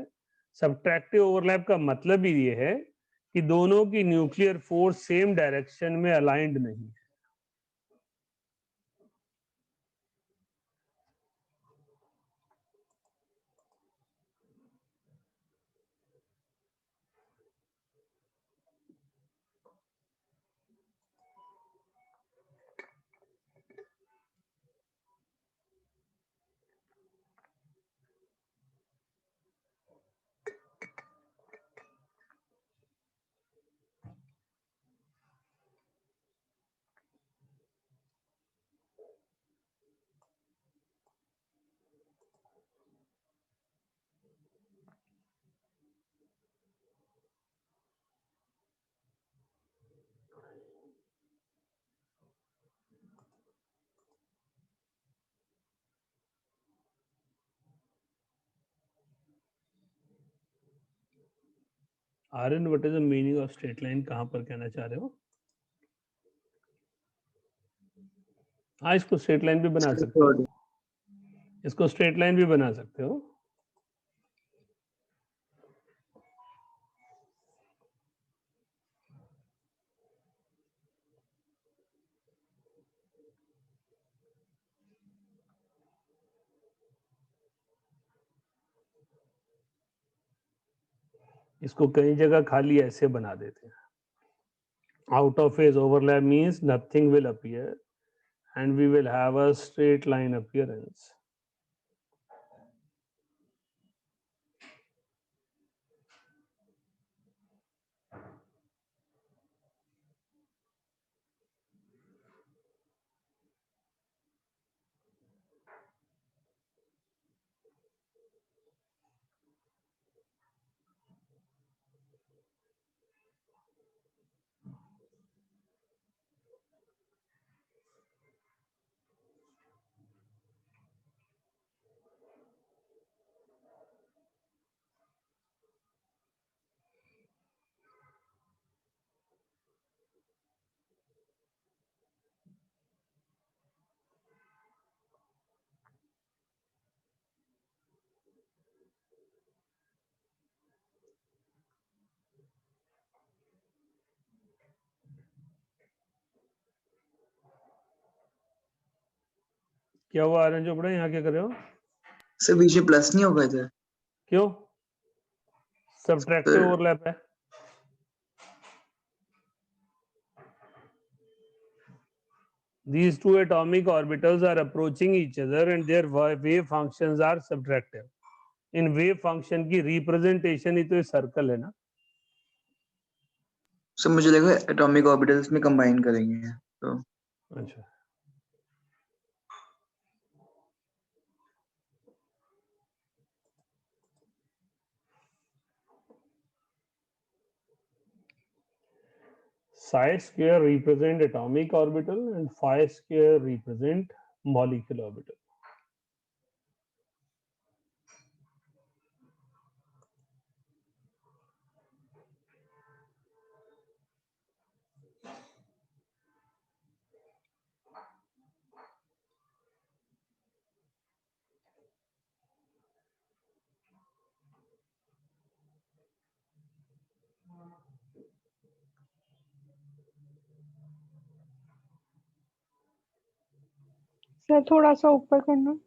सब्ट्रैक्टिव ओवरलैप का मतलब ही ये है कि दोनों की न्यूक्लियर फोर्स सेम डायरेक्शन में अलाइंड नहीं है। Aryan, what is the meaning of straight line? कहां पर कहना चाह रहे हो? हाँ, इसको स्ट्रेट लाइन भी बना सकते हो, इसको स्ट्रेट लाइन भी बना सकते हो। इसको कई जगह खाली ऐसे बना देते हैं। Out of phase overlap means nothing will appear and we will have a straight line appearance. क्या हुआ आर्यन चोपड़ा, यहाँ क्या कर रहे हो? सर पीछे प्लस नहीं होगा इधर? क्यों? सब्ट्रैक्टिव सर ओवरलैप है। These two atomic orbitals are approaching each other and their wave functions are subtractive. In wave function की representation ही तो सर्कल है ना। सर मुझे लगा एटॉमिक ऑर्बिटल्स में कंबाइन करेंगे तो। अच्छा, psi square represent atomic orbital and phi square represent molecular orbital. Sir थोड़ा सा ऊपर करना।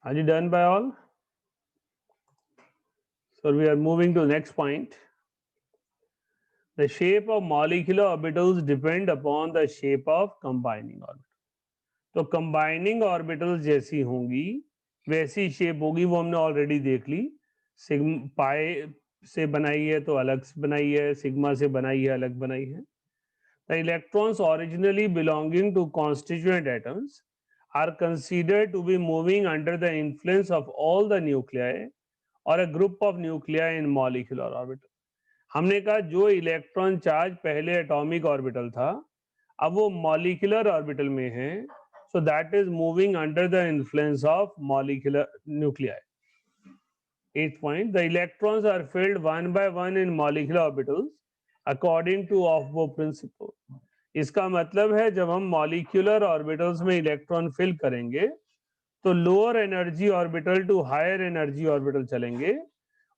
Are you done by all? So we are moving to the next point. The shape of molecular orbitals depend upon the shape of combining orbital. तो combining orbitals जैसी होंगी वैसी shape होगी, वो हमने already देख ली। सिग्मा पाई से बनाई है तो अलग से बनाई है, सिग्मा से बनाई है अलग बनाई है। The electrons originally belonging to constituent atoms are considered to be moving under the influence of all the nuclei or a group of nuclei in molecular orbital. हमने कहा जो इलेक्ट्रॉन चार्ज पहले एटॉमिक ऑर्बिटल था अब वो molecular orbital में है, so that is moving under the influence of molecular nuclei. 8th point, the electrons are filled one by one in molecular orbitals according to Aufbau principle. इसका मतलब है जब हम मॉलिक्यूलर ऑर्बिटल्स में इलेक्ट्रॉन फिल करेंगे तो lower energy orbital to higher energy orbital चलेंगे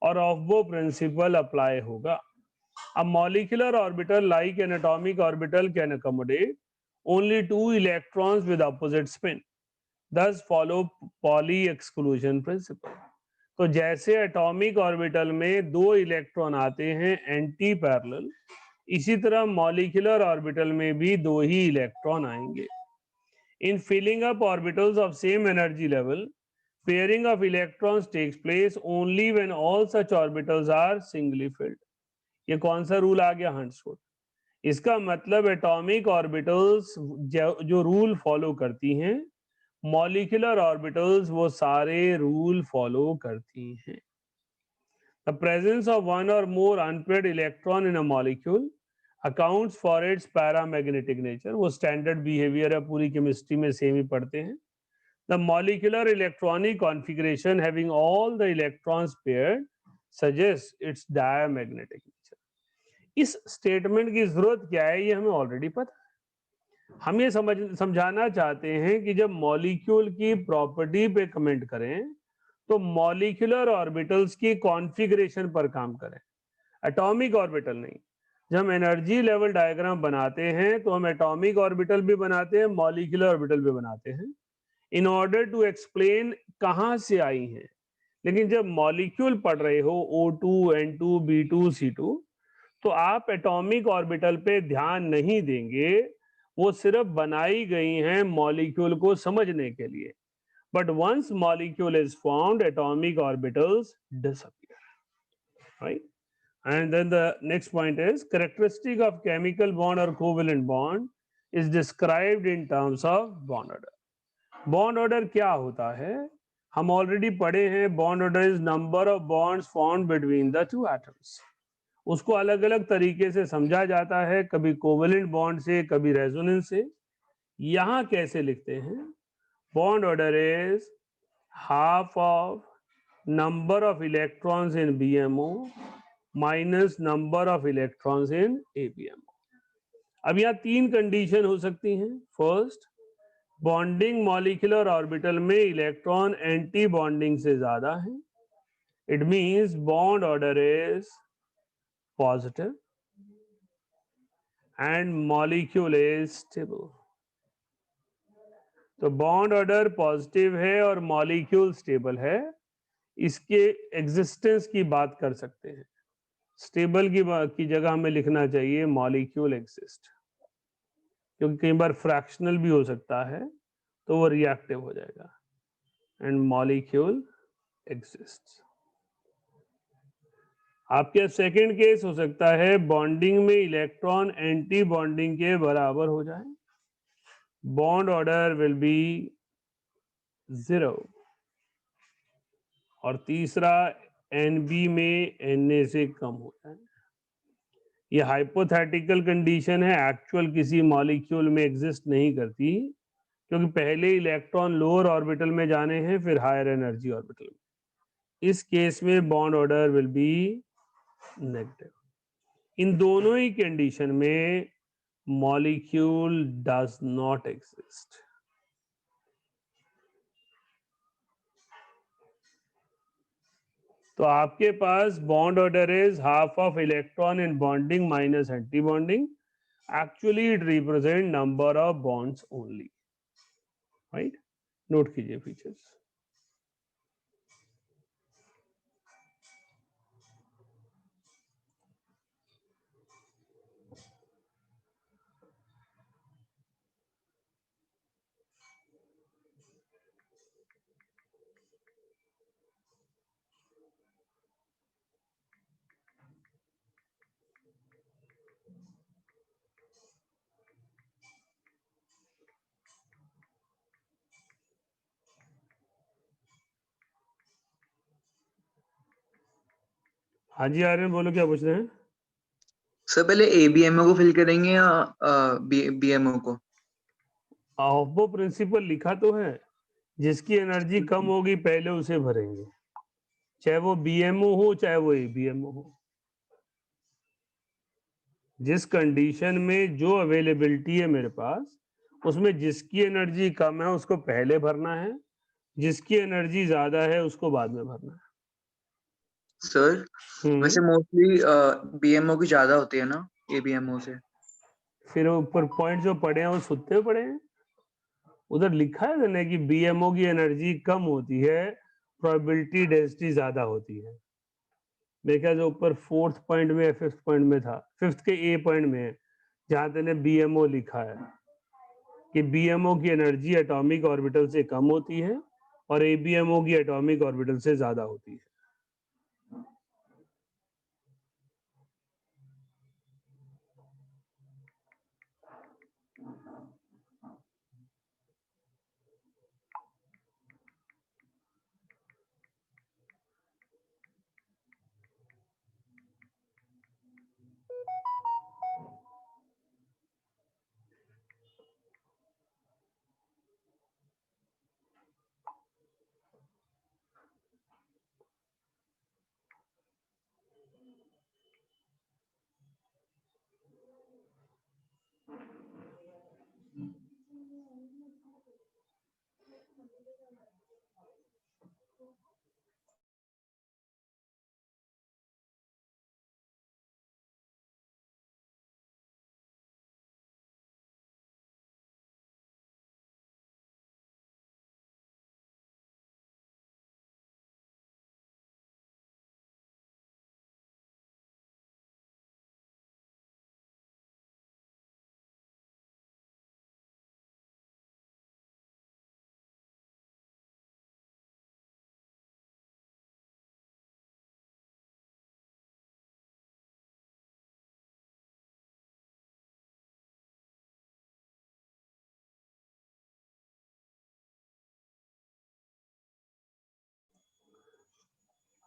और ऑफबो प्रिंसिपल अप्लाई होगा। A molecular orbital like an atomic orbital can accommodate only two electrons with opposite spin, thus follow Pauli exclusion principle. तो जैसे atomic orbital में 2 electron आते हैं anti parallel, इसी तरह मॉलिक्यूलर ऑर्बिटल में भी 2 ही इलेक्ट्रॉन आएंगे। In filling up orbitals of same energy level, pairing of electrons takes place only when all such orbitals are singly filled. ये कौन सा रूल आ गया? Hunts rule. इसका मतलब एटॉमिक ऑर्बिटल्स जो रूल फॉलो करती हैं, मॉलिक्यूलर ऑर्बिटल्स वो सारे रूल फॉलो करती हैं। द प्रेजेंस ऑफ वन और more unpaired electron in a molecule accounts for its paramagnetic nature. वो स्टैंडर्ड बिहेवियर है, पूरी केमिस्ट्री में सेम ही पढ़ते हैं। The molecular electronic configuration having all the electrons paired suggests its diamagnetic nature. इस statement की जरूरत क्या है, ये हमें ऑलरेडी पता है। हम ये समझाना चाहते हैं कि जब मॉलिक्यूल की प्रॉपर्टी पे कमेंट करें तो मॉलिक्यूलर ऑर्बिटल्स की कॉन्फ़िगरेशन पर काम करें, एटॉमिक ऑर्बिटल नहीं। जब हम एनर्जी लेवल डायग्राम बनाते हैं तो हम एटॉमिक ऑर्बिटल भी बनाते हैं, मॉलिक्यूलर ऑर्बिटल भी बनाते हैं, इन ऑर्डर टू एक्सप्लेन कहां से आई हैं। लेकिन जब मॉलिक्यूल पढ़ रहे हो O2, N2, B2, C2, तो आप एटॉमिक ऑर्बिटल पे ध्यान नहीं देंगे, वो सिर्फ बनाई गई हैं मॉलिक्यूल को समझने के लिए। But once molecule is formed, atomic orbitals disappear, right? And then the next point is characteristic of chemical bond और covalent bond is described in terms of bond order. Bond order क्या होता है? हम already पढ़े हैं, bond order is number of bonds formed between the two atoms. उसको अलग अलग तरीके से समझा जाता है, कभी कोवेलेंट बॉन्ड से, कभी रेजोनेंस से। यहां कैसे लिखते हैं? Bond order is half of number of electrons in BMO minus number of electrons in ABMO। अब यहाँ 3 कंडीशन हो सकती हैं। फर्स्ट, बॉन्डिंग मॉलिक्यूलर ऑर्बिटल में इलेक्ट्रॉन एंटी बॉन्डिंग से ज्यादा है। It means bond order is positive and molecule is stable. तो बॉन्ड ऑर्डर पॉजिटिव है और मॉलिक्यूल स्टेबल है, इसके एग्जिस्टेंस की बात कर सकते हैं। स्टेबल की जगह हमें लिखना चाहिए मॉलिक्यूल एग्जिस्ट, क्योंकि कई बार फ्रैक्शनल भी हो सकता है तो वो रिएक्टिव हो जाएगा। And molecule exist. आपके सेकंड केस हो सकता है बॉन्डिंग में इलेक्ट्रॉन एंटी बॉन्डिंग के बराबर हो जाए, बॉन्ड ऑर्डर विल बी 0। और तीसरा, NB में Na से कम हो जाए। ये हाइपोथेटिकल कंडीशन है, एक्चुअल किसी मॉलिक्यूल में एग्जिस्ट नहीं करती, क्योंकि पहले इलेक्ट्रॉन लोअर ऑर्बिटल में जाने हैं, फिर हायर एनर्जी ऑर्बिटल में। इस केस में bond order will be negative. इन दोनों ही कंडीशन में मॉलिक्यूल डज नॉट एग्जिस्ट। तो आपके पास bond order is half of electron in bonding minus anti bonding. Actually it represent number of bonds only, right? Note कीजिए features. हाँ जी आर्यन, बोलो क्या पूछ रहे हैं? सर पहले ABMO को फिल करेंगे या BMO को? वो प्रिंसिपल लिखा तो है, जिसकी एनर्जी कम होगी पहले उसे भरेंगे, चाहे वो BMO हो चाहे वो ABMO हो। जिस कंडीशन में जो अवेलेबिलिटी है मेरे पास, उसमें जिसकी एनर्जी कम है उसको पहले भरना है, जिसकी एनर्जी ज्यादा है उसको बाद में भरना है। सर वैसे मोस्टली BMO की ज्यादा होती है ना ABMO से? फिर ऊपर पॉइंट जो पढ़े हैं वो सुनते पढ़े हैं, उधर लिखा है ना कि BMO की एनर्जी कम होती है, प्रोबेबिलिटी डेंसिटी ज्यादा होती है। मेरे ख्याल से ऊपर 4th पॉइंट में या 5th पॉइंट में था, 5th के ए पॉइंट में है, जहां तेने बीएमओ लिखा है कि बीएमओ की एनर्जी एटॉमिक ऑर्बिटल से कम होती है और एबीएमओ की एटॉमिक ऑर्बिटल से ज्यादा होती है।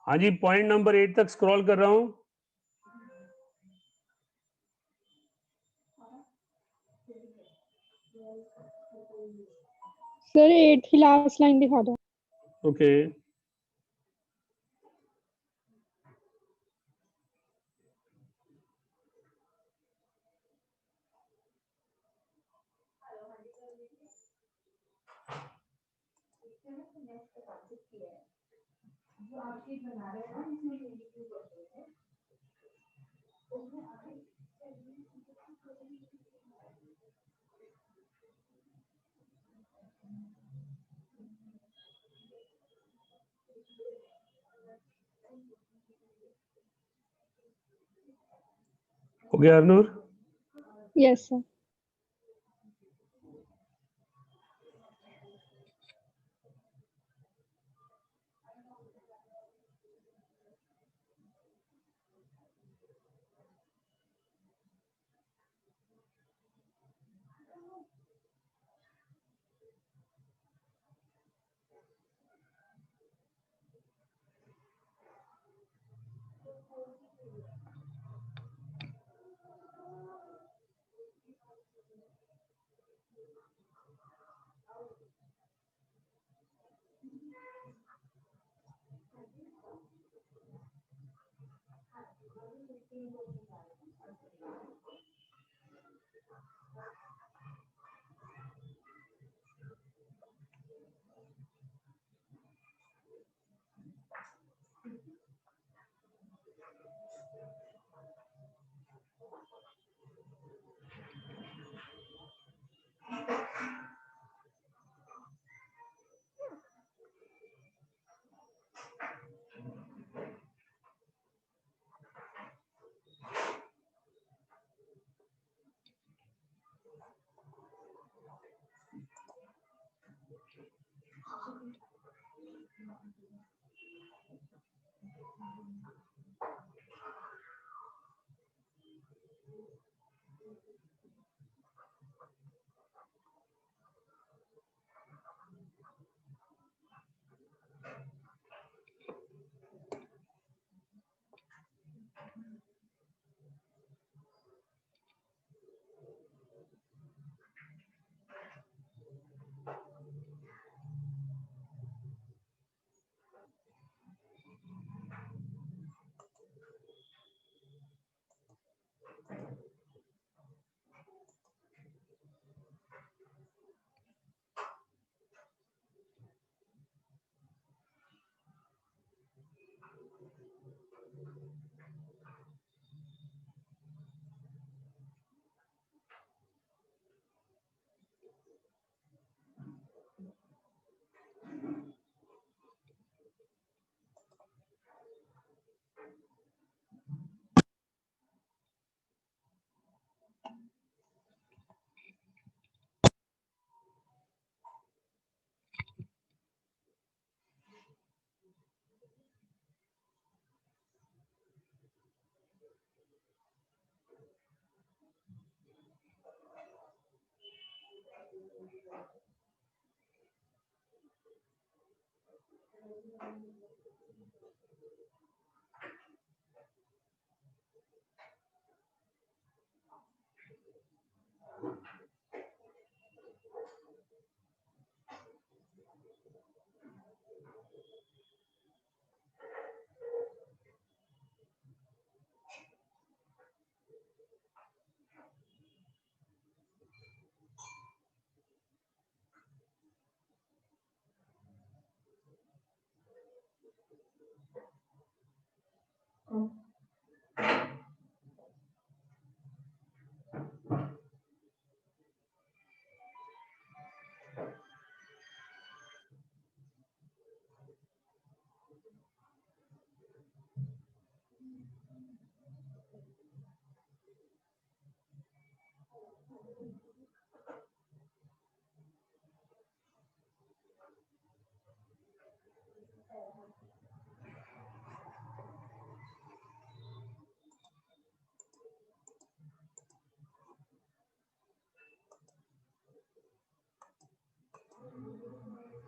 हाँ जी, पॉइंट नंबर 8 तक स्क्रॉल कर रहा हूं। सर 8 की लास्ट लाइन दिखा दो। ओके, हो गया हरनूर? Yes sir.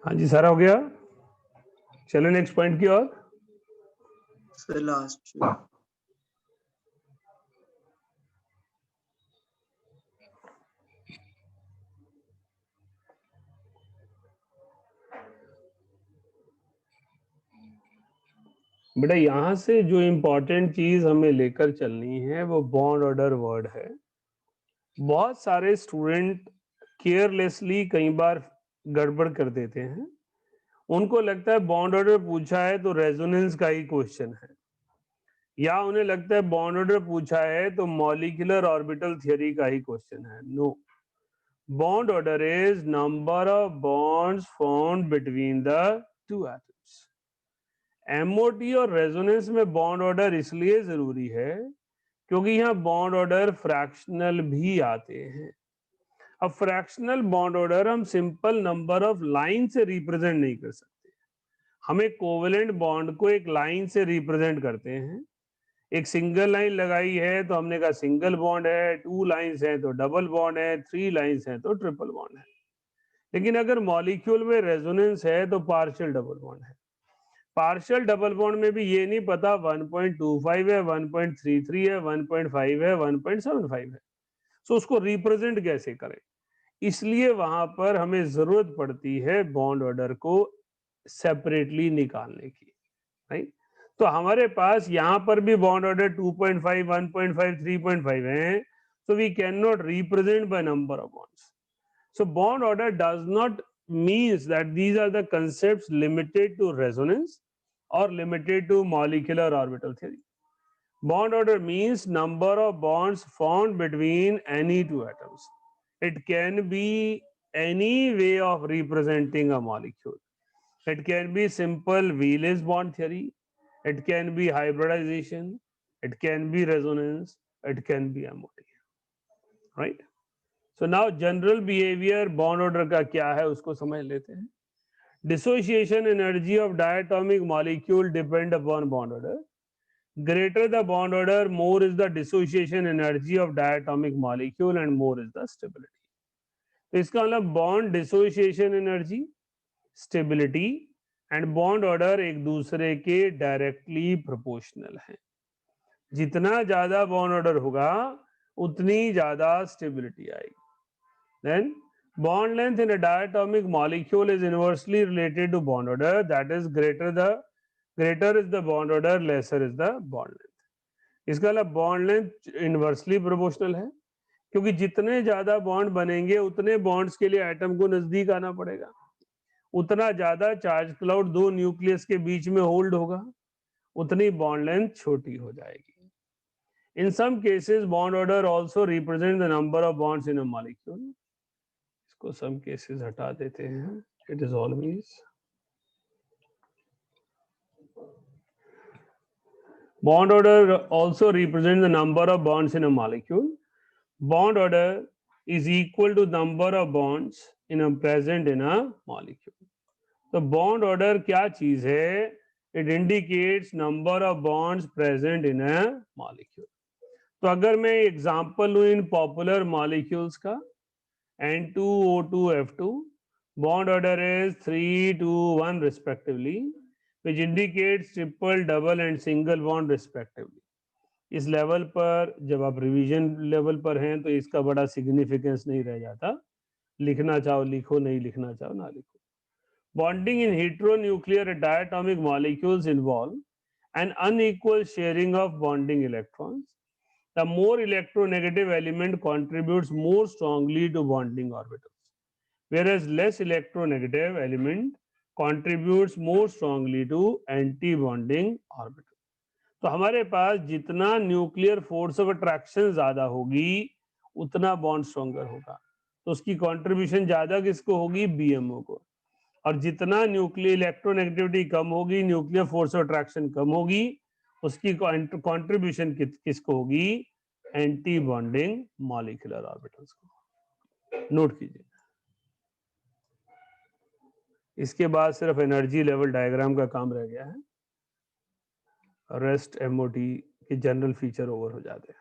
हाँ जी सारा हो गया, चलो नेक्स्ट पॉइंट की ओर। सर लास्ट बेटा यहां से जो इंपॉर्टेंट चीज हमें लेकर चलनी है वो बॉन्ड ऑर्डर वर्ड है। बहुत सारे स्टूडेंट केयरलेसली कई बार गड़बड़ कर देते हैं, उनको लगता है बॉन्ड ऑर्डर पूछा है तो रेजोनेंस का ही क्वेश्चन है, या उन्हें लगता है बॉन्ड ऑर्डर पूछा है तो मॉलिक्यूलर ऑर्बिटल थ्योरी का ही क्वेश्चन है। No, bond order is number of bonds formed between the two atoms. MOT और रेजोनेंस में बॉन्ड ऑर्डर इसलिए जरूरी है क्योंकि यहाँ बॉन्ड ऑर्डर फ्रैक्शनल भी आते हैं। अब फ्रैक्शनल बॉन्ड ऑर्डर हम सिंपल नंबर ऑफ लाइन से रिप्रेजेंट नहीं कर सकते, हमें कोवेलेंट बॉन्ड को एक लाइन से रिप्रेजेंट करते हैं। एक सिंगल लाइन लगाई है तो हमने कहा सिंगल बॉन्ड है, 2 लाइंस है तो डबल बॉन्ड है, 3 लाइंस है तो ट्रिपल बॉन्ड है। लेकिन अगर मॉलिक्यूल में रेजोनेंस है तो पार्शियल डबल बॉन्ड है। पार्शियल डबल बॉन्ड में भी ये नहीं पता 1.25 है, 1.33 है, 1.5 है, 1.75 है, सो उसको रिप्रेजेंट कैसे करें। इसलिए वहां पर हमें जरूरत पड़ती है बॉन्ड ऑर्डर को सेपरेटली निकालने की, राइट। तो हमारे पास यहाँ पर भी बॉन्ड ऑर्डर 2.5, 1.5, 3.5 है, so we cannot represent by number of bonds. So bond order does not means that these are the concepts limited to resonance or limited to molecular orbital theory. Bond order means number of bonds formed between any two atoms. It can be any way of representing a molecule. It can be simple Wheeler's bond theory. It can be hybridization. It can be resonance. It can be MOT. Right? So now general behavior bond order का क्या है उसको समझ लेते हैं। Dissociation energy of diatomic molecule depend upon bond order. Greater the bond order, more is the dissociation energy of diatomic molecule and more is the stability. तो इसका मतलब bond dissociation energy, stability and bond order एक दूसरे के directly proportional है। जितना ज्यादा bond order होगा उतनी ज्यादा स्टेबिलिटी आएगी। Then bond length in a diatomic molecule is inversely related to bond order, that is greater is the bond order, lesser is the bond length. इसका मतलब बॉन्ड लेंथ इनवर्सली प्रोपोर्शनल है, क्योंकि जितने ज्यादा बॉन्ड बनेंगे उतने bonds के लिए एटम को नजदीक आना पड़ेगा, उतना ज्यादा चार्ज क्लाउड दो न्यूक्लियस के बीच में होल्ड होगा, उतनी बॉन्ड लेंथ छोटी हो जाएगी। In some cases bond order also represent the number of bonds in a molecule. इसको सम केसेस हटा देते हैं, it is always bond order also represents the number of bonds in a molecule. Bond order is equal to number of bonds present in a molecule. तो bond order क्या चीज है? It indicates number of bonds present in a molecule. तो अगर मैं example लूं इन popular molecules का, N2O2F2. Bond order is 3, 2, 1 respectively, which indicates triple, double and single bond respectively. इस लेवल पर जब आप रिवीजन लेवल पर हैं तो इसका बड़ा सिग्निफिकेंस नहीं रह जाता, लिखना चाहो लिखो, नहीं लिखना चाहो ना लिखो. Bonding in heteronuclear diatomic molecules involve an unequal sharing of bonding electrons. The more electronegative element contributes more strongly to bonding orbitals, whereas less electronegative element contributes more strongly to anti-bonding orbital. तो हमारे पास जितना nuclear force of attraction ज्यादा होगी उतना bond stronger होगा, तो उसकी contribution ज्यादा किसको होगी, बीएमओ को. और जितना न्यूक्लियर इलेक्ट्रोनेगेटिविटी कम होगी, न्यूक्लियर फोर्स ऑफ अट्रैक्शन कम होगी, उसकी कंट्रीब्यूशन किसको होगी, एंटी बॉन्डिंग मॉलिक्यूलर ऑर्बिटल्स को. नोट कीजिए. इसके बाद सिर्फ एनर्जी लेवल डायग्राम का काम रह गया है, रेस्ट एमओटी के जनरल फीचर ओवर हो जाते हैं.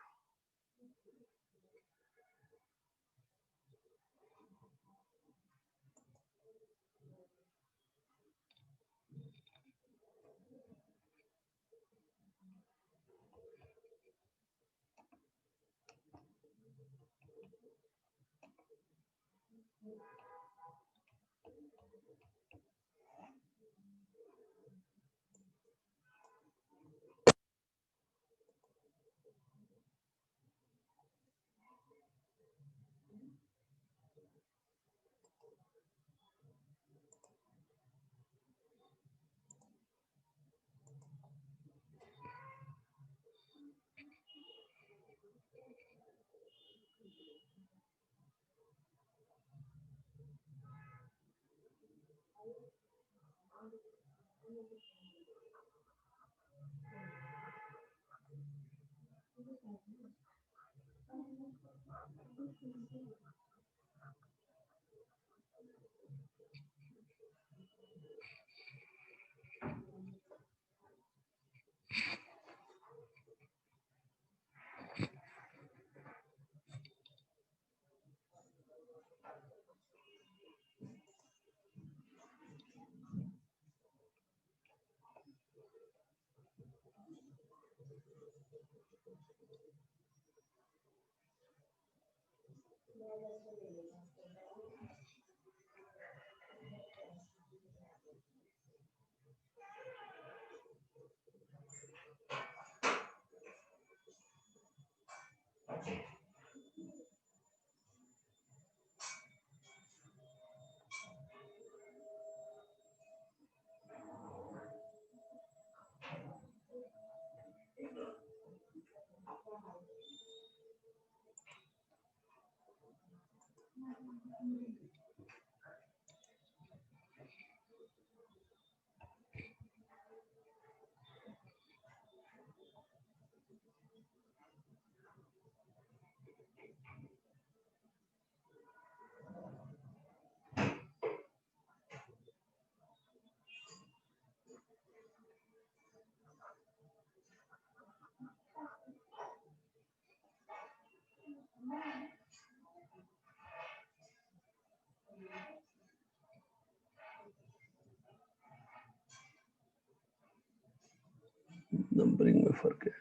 नंबरिंग में फर्क है.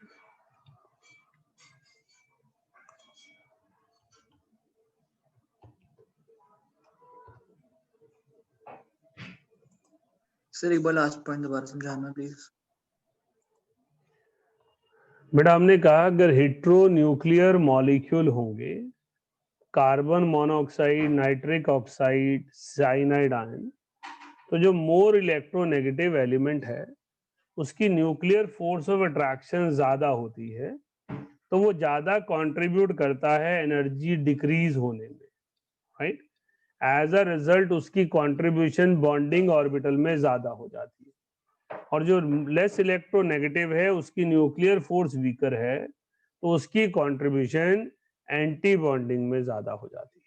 सर एक बार लास्ट पॉइंट दोबारा समझाना प्लीज. बेटा हमने कहा अगर हेट्रो न्यूक्लियर मॉलिक्यूल होंगे, carbon monoxide, nitric oxide, cyanide ion, तो जो मोर इलेक्ट्रोनेगेटिव एलिमेंट है उसकी न्यूक्लियर फोर्स ऑफ अट्रैक्शन ज्यादा होती है, तो वो ज्यादा कंट्रीब्यूट करता है एनर्जी डिक्रीज होने में, राइट. एज अ रिजल्ट उसकी कंट्रीब्यूशन बॉन्डिंग ऑर्बिटल में ज्यादा हो जाती है. और जो लेस इलेक्ट्रोनेगेटिव है उसकी न्यूक्लियर फोर्स वीकर है, तो उसकी कंट्रीब्यूशन एंटी बॉन्डिंग में ज्यादा हो जाती है.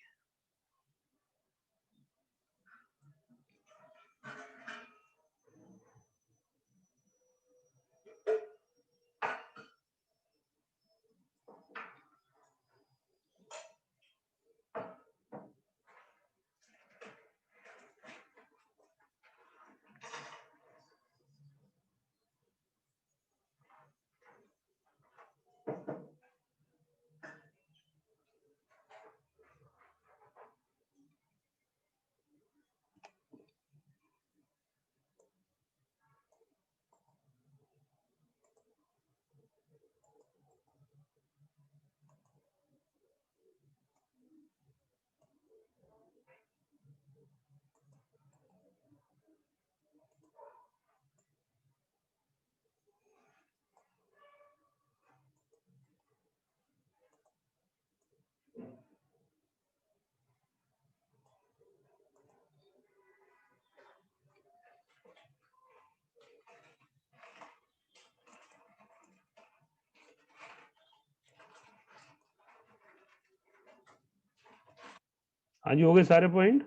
हाँ जी, हो गए सारे पॉइंट?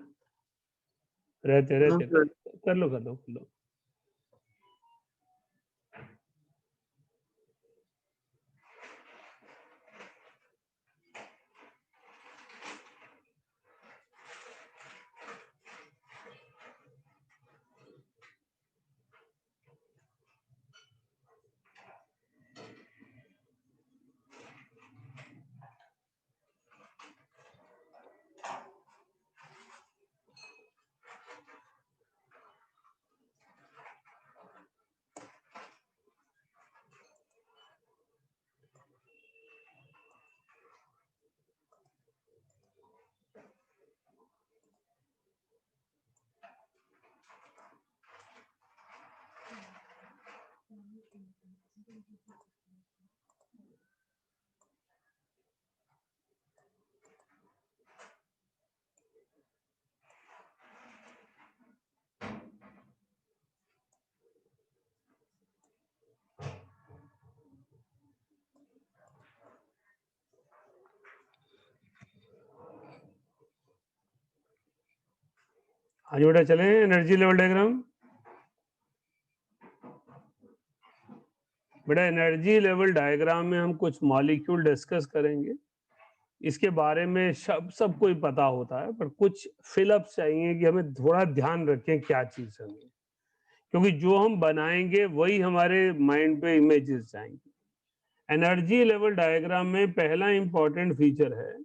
रहते नो रहते सर। कर लो कर लो कर लो। हाँ जी बेटा, चलें एनर्जी लेवल डायग्राम। बेटा एनर्जी लेवल डायग्राम में हम कुछ मॉलिक्यूल डिस्कस करेंगे। इसके बारे में सबको ही पता होता है, पर कुछ फिलअप चाहिए कि हमें थोड़ा ध्यान रखें क्या चीज है, क्योंकि जो हम बनाएंगे वही हमारे माइंड पे इमेजेस जाएंगे। एनर्जी लेवल डायग्राम में पहला इंपॉर्टेंट फीचर है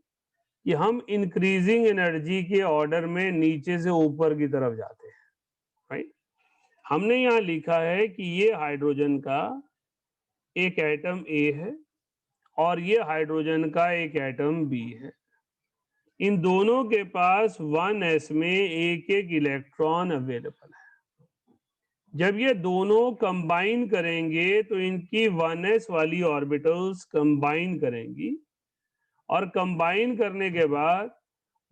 कि हम इंक्रीजिंग एनर्जी के ऑर्डर में नीचे से ऊपर की तरफ जाते हैं, राइट। हमने यहाँ लिखा है कि ये हाइड्रोजन का एक एटम ए है और ये हाइड्रोजन का एक एटम बी है। इन दोनों के पास 1s में एक एक इलेक्ट्रॉन अवेलेबल है। जब ये दोनों कंबाइन करेंगे तो इनकी 1s वाली ऑर्बिटल्स कंबाइन करेंगी और कंबाइन करने के बाद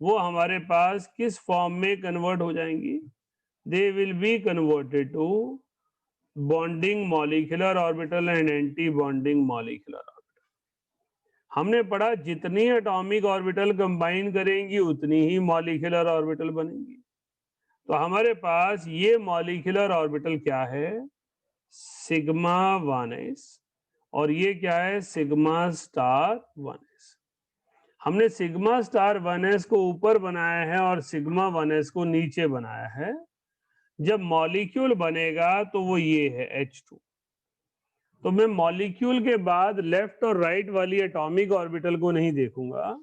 वो हमारे पास किस फॉर्म में कन्वर्ट हो जाएंगी? They will be converted to bonding molecular orbital and anti bonding molecular orbital. हमने पढ़ा जितनी एटॉमिक ऑर्बिटल कंबाइन करेंगी उतनी ही मॉलिक्यूलर ऑर्बिटल बनेंगी। तो हमारे पास ये मॉलिक्यूलर ऑर्बिटल क्या है? सिग्मा 1s और ये क्या है? Sigma star 1s। हमने सिग्मा स्टार 1s को ऊपर बनाया है और सिग्मा 1s को नीचे बनाया है। जब मॉलिक्यूल बनेगा तो वो ये है H2। तो मैं मॉलिक्यूल के बाद लेफ्ट और राइट वाली एटॉमिक ऑर्बिटल को नहीं देखूंगा,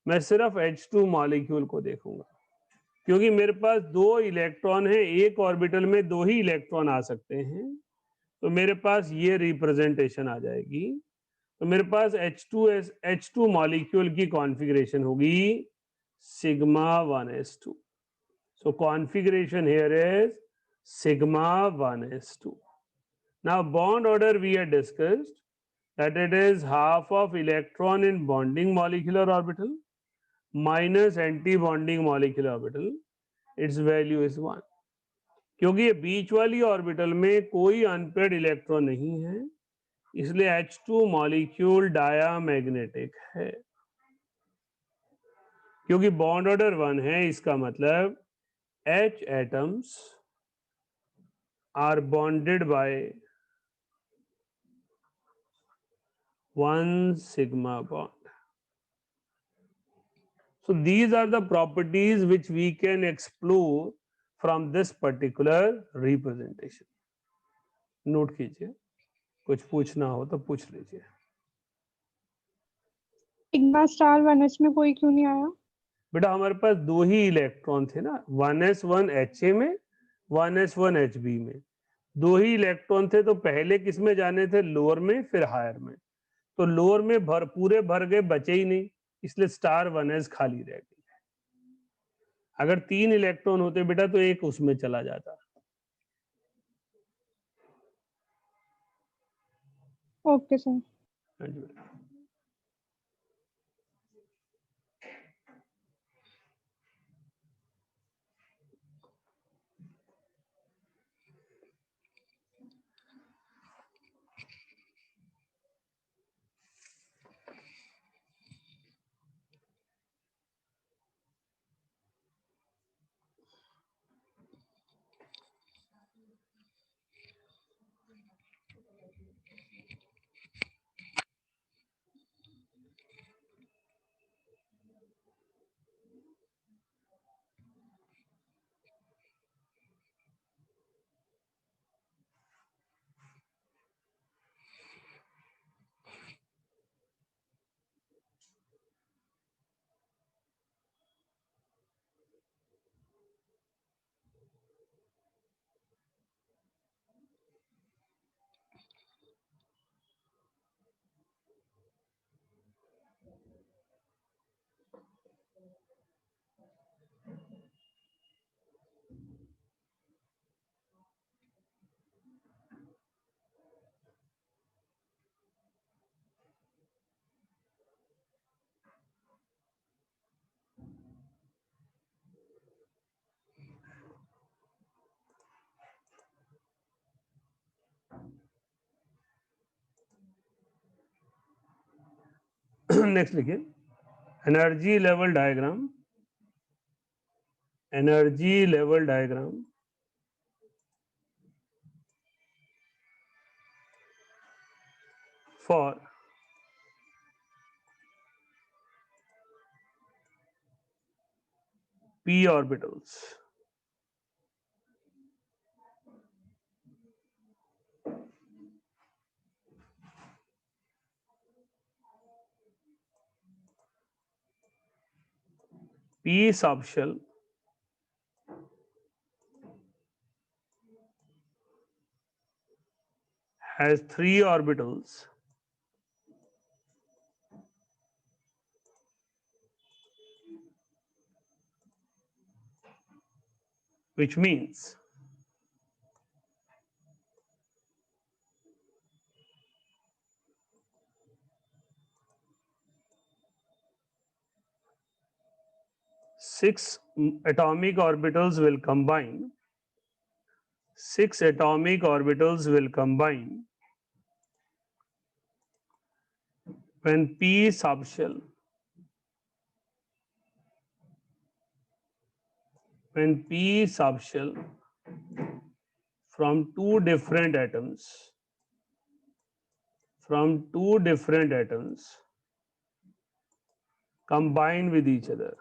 मैं सिर्फ H2 मॉलिक्यूल को देखूंगा, क्योंकि मेरे पास दो इलेक्ट्रॉन है, एक ऑर्बिटल में दो ही इलेक्ट्रॉन आ सकते हैं। तो मेरे पास ये रिप्रेजेंटेशन आ जाएगी। तो मेरे पास H2 मॉलिक्यूल की कॉन्फ़िगरेशन होगी sigma 1s2। So configuration here is sigma 1s2। Now bond order we had discussed that it is half of electron in bonding molecular orbital minus anti-bonding molecular orbital. Its value is 1। क्योंकि ये बीच वाली orbital में कोई unpaired electron नहीं है, इसलिए H2 molecule diamagnetic है। क्योंकि बॉन्ड ऑर्डर 1 है, इसका मतलब H atoms are bonded by 1 sigma bond. So these are the properties which we can explore from this particular representation. Note कीजिए, कुछ पूछना हो तो पूछ लीजिए। सिग्मा स्टार 1s में कोई क्यों नहीं आया? बेटा हमारे पास दो ही इलेक्ट्रॉन थे ना, 1s1 Ha में, 1s1 Hb में। दो ही इलेक्ट्रॉन थे, तो पहले किस में जाने थे? लोअर में, फिर हायर में। तो लोअर में पूरे भर गए, बचे ही नहीं, इसलिए स्टार 1s खाली रह गई। अगर 3 इलेक्ट्रॉन होते बेटा तो एक उसमें चला जाता। Okay sir. हाँ जी बेटा। नेक्स्ट लिखिए energy level diagram, energy level diagram for p orbitals. p subshell has 3 orbitals which means six atomic orbitals will combine. 6 atomic orbitals will combine when p subshell from two different atoms combine with each other.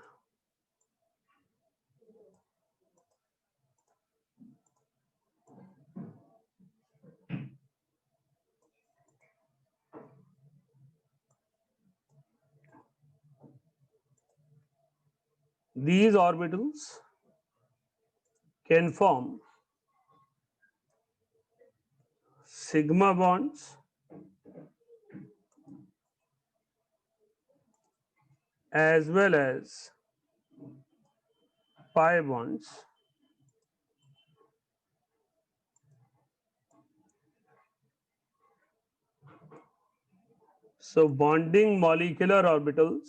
These orbitals can form sigma bonds as well as pi bonds. So bonding molecular orbitals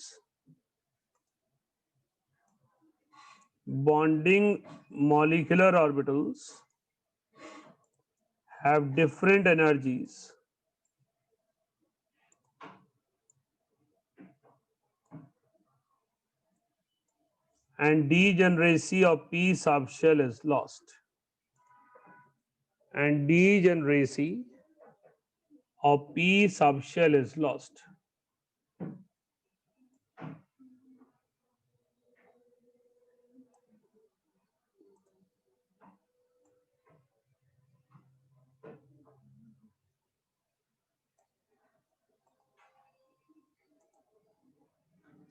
have different energies and degeneracy of p subshell is lost.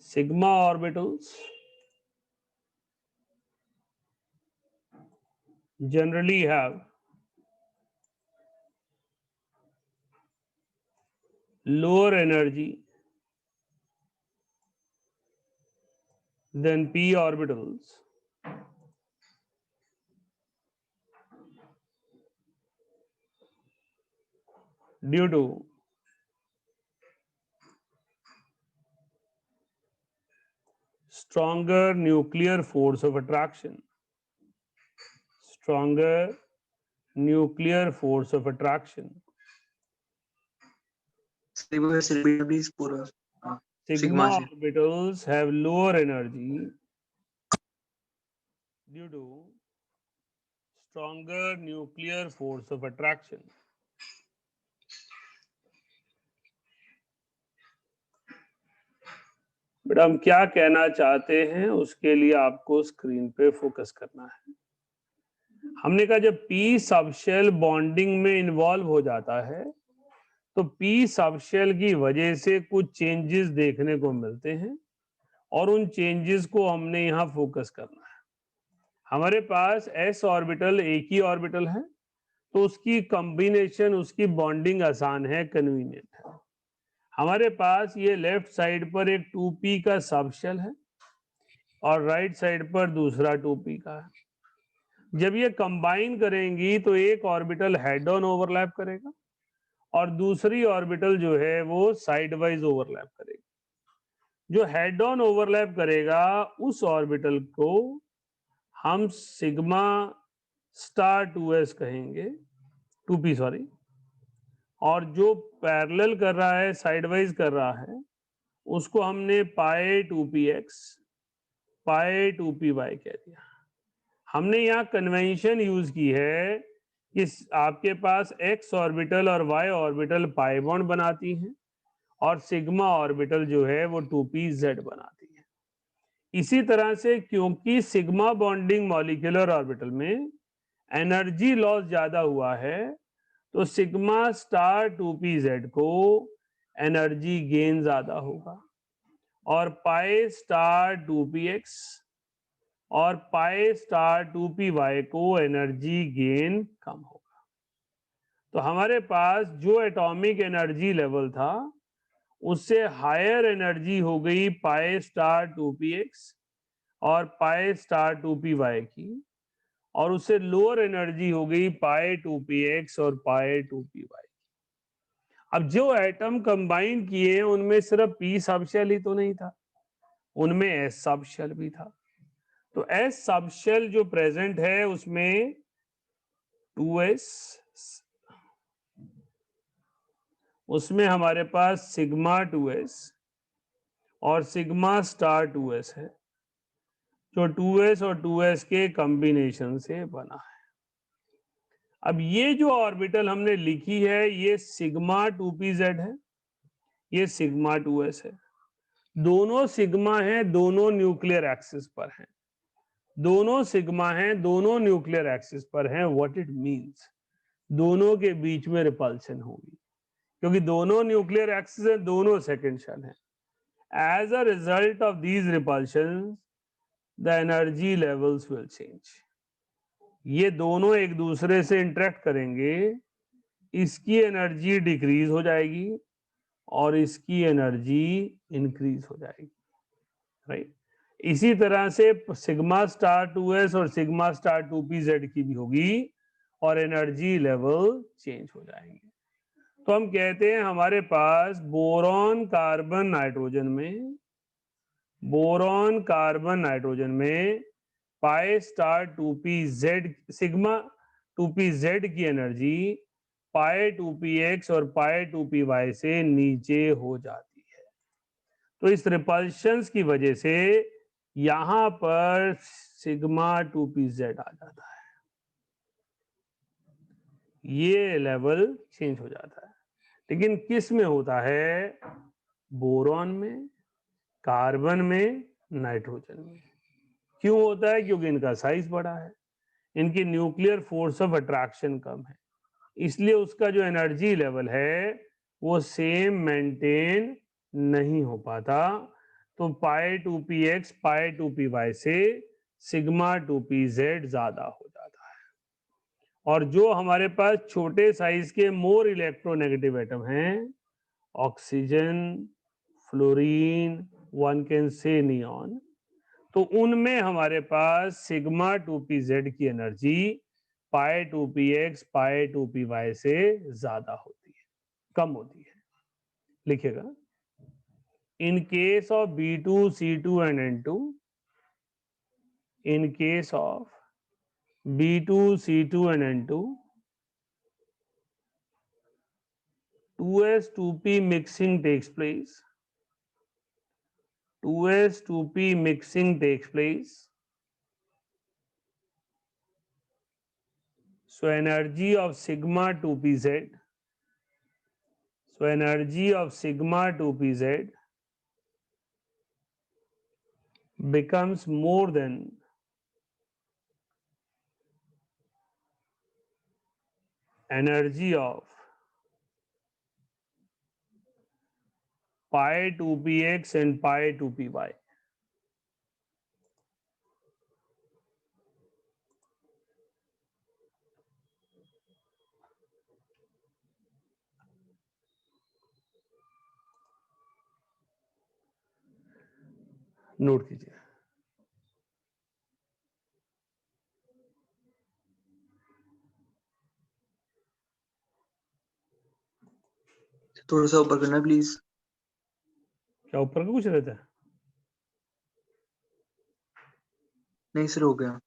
Sigma orbitals generally have lower energy than p orbitals due to stronger nuclear force of attraction. please पूरा Sigma sigma से orbitals have lower energy due to stronger nuclear force of attraction. But हम क्या कहना चाहते हैं उसके लिए आपको स्क्रीन पे फोकस करना है। हमने कहा जब p सबशेल बॉन्डिंग में इन्वॉल्व हो जाता है तो p सबशेल की वजह से कुछ चेंजेस देखने को मिलते हैं और उन चेंजेस को हमने यहाँ फोकस करना है। हमारे पास s ऑर्बिटल एक ही ऑर्बिटल है तो उसकी कॉम्बिनेशन, उसकी बॉन्डिंग आसान है, कन्वीनियंट है। हमारे पास ये लेफ्ट साइड पर एक 2p का सबशेल है और राइट साइड पर दूसरा 2p का है। जब ये कंबाइन करेंगी तो एक ऑर्बिटल हेड ऑन ओवरलैप करेगा और दूसरी ऑर्बिटल जो है वो साइड वाइज ओवरलैप करेगी। जो हेड ऑन ओवरलैप करेगा उस ऑर्बिटल को हम सिग्मा स्टार 2s कहेंगे, 2p सॉरी, और जो पैरेलल कर रहा है, साइड वाइज कर रहा है, उसको हमने पाई 2px पाई 2py कह दिया। हमने यहाँ कन्वेंशन यूज की है कि आपके पास x ऑर्बिटल और y ऑर्बिटल पाई बॉन्ड बनाती हैं और सिग्मा ऑर्बिटल जो है वो 2pz बनाती है। इसी तरह से क्योंकि सिग्मा बॉन्डिंग मॉलिक्यूलर ऑर्बिटल में एनर्जी लॉस ज्यादा हुआ है, तो सिग्मा स्टार 2pz को एनर्जी गेन ज्यादा होगा और पाई स्टार 2px और पाई स्टार 2py को एनर्जी गेन कम होगा। तो हमारे पास जो एटॉमिक एनर्जी लेवल था उससे हायर एनर्जी हो गई पाई स्टार 2px और पाई स्टार 2py की, और उससे लोअर एनर्जी हो गई पाई 2px और पाई 2py। अब जो एटम कंबाइन किए उनमें सिर्फ p सबशेल ही तो नहीं था, उनमें s सबशेल भी था। तो s सबशेल जो प्रेजेंट है उसमें 2s, उसमें हमारे पास सिग्मा 2s और सिग्मा स्टार 2s है, जो 2s और 2s के कॉम्बिनेशन से बना है। अब ये जो ऑर्बिटल हमने लिखी है ये सिग्मा 2pz है, ये सिग्मा 2s है। दोनों सिग्मा हैं, दोनों न्यूक्लियर एक्सिस पर हैं, दोनों सिग्मा हैं, दोनों न्यूक्लियर एक्सिस पर हैं। व्हाट इट मींस, दोनों के बीच में रिपल्शन होगी क्योंकि दोनों न्यूक्लियर एक्सिस है, दोनों सेकंड शेल हैं। As a result of these repulsions the energy levels will change. ये दोनों एक दूसरे से इंटरेक्ट करेंगे, इसकी एनर्जी डिक्रीज हो जाएगी और इसकी एनर्जी इंक्रीज हो जाएगी, राइट। इसी तरह से सिग्मा स्टार 2s और सिग्मा स्टार 2pz की भी होगी और एनर्जी लेवल चेंज हो जाएंगे। तो हम कहते हैं हमारे पास बोरॉन कार्बन नाइट्रोजन में, बोरॉन कार्बन नाइट्रोजन में pi star 2pz sigma 2pz की एनर्जी पाई 2px और पाई 2py से नीचे हो जाती है। तो इस रिपल्शंस की वजह से यहां पर सिग्मा 2pz आ जाता है, ये लेवल चेंज हो जाता है। लेकिन किस में होता है? बोरॉन में, कार्बन में, नाइट्रोजन में। क्यों होता है? क्योंकि इनका साइज बड़ा है, इनकी न्यूक्लियर फोर्स ऑफ अट्रैक्शन कम है, इसलिए उसका जो एनर्जी लेवल है वो सेम मेंटेन नहीं हो पाता। तो पाई 2px पाई 2py से सिग्मा 2pz ज्यादा हो जाता है। और जो हमारे पास छोटे साइज के मोर इलेक्ट्रोनेगेटिव एटम हैं, oxygen, fluorine, one can say neon, तो उनमें हमारे पास सिग्मा 2pz की एनर्जी पाई 2px पाई 2py से ज्यादा होती है, कम होती है। लिखिएगा, in case of B2, C2 and N2, in case of B2, C2 and N2, 2s2p mixing takes place. 2s2p mixing takes place. So energy of sigma 2pz, so energy of sigma 2pz becomes more than energy of pi 2px and pi 2py. Note कीजिए। थोड़ा सा ऊपर करना please. क्या ऊपर का कुछ रहता है? नहीं सर, हो गया।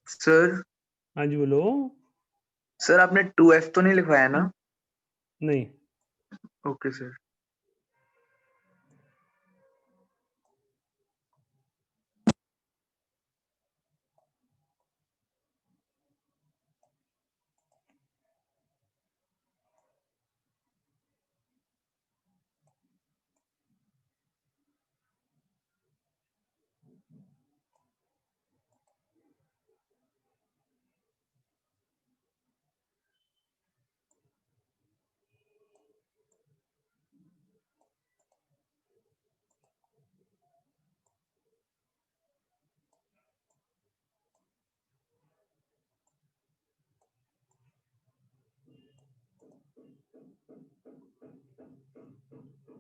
सर हाँ जी बोलो। सर आपने 2f तो नहीं लिखवाया ना? नहीं, ओके सर।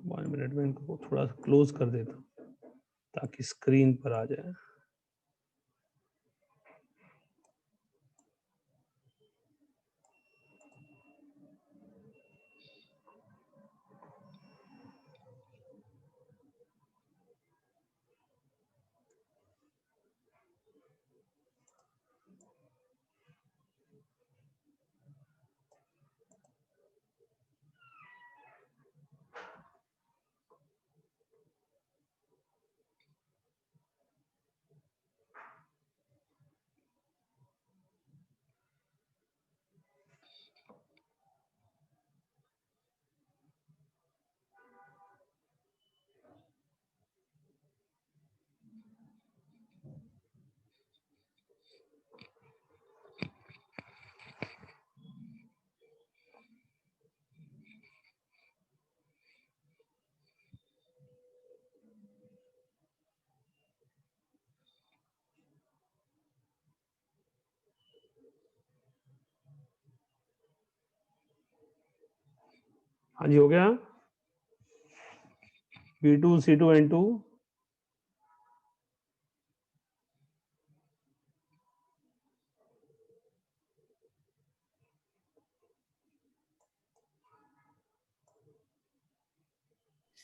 वन मिनट में इनको थोड़ा सा क्लोज कर देता हूँ ताकि स्क्रीन पर आ जाए। हाँ जी हो गया। B2C2N2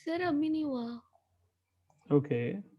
सर अभी नहीं हुआ। ओके।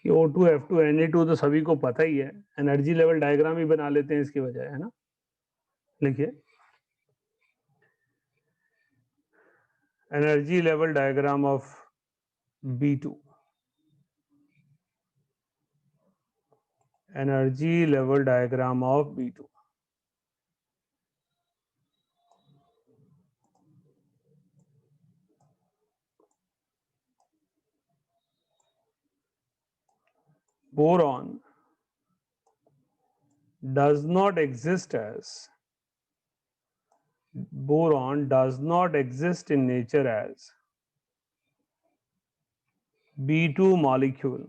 O2 F2 Na2 तो सभी को पता ही है, एनर्जी लेवल डायग्राम ही बना लेते हैं इसकी वजह, है ना। लिखिए energy level diagram of B2, energy level diagram of B2। boron does not exist as boron does not exist in nature as B2 molecule.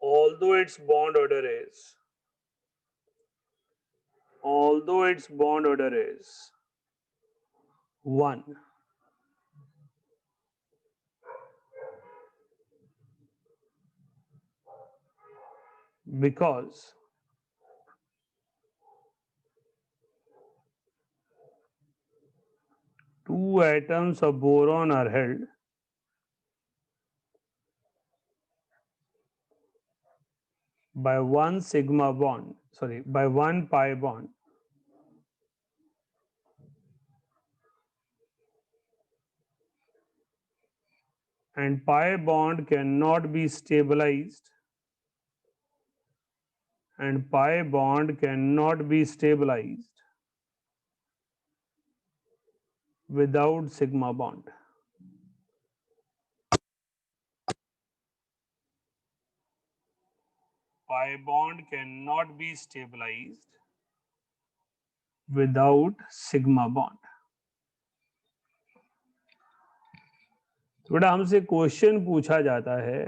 Although its bond order is 1, because two atoms of boron are held by one sigma bond, by one pi bond, and pi bond cannot be stabilized, without sigma bond. Pi bond cannot be stabilized without sigma bond. थोड़ा हमसे question पूछा जाता है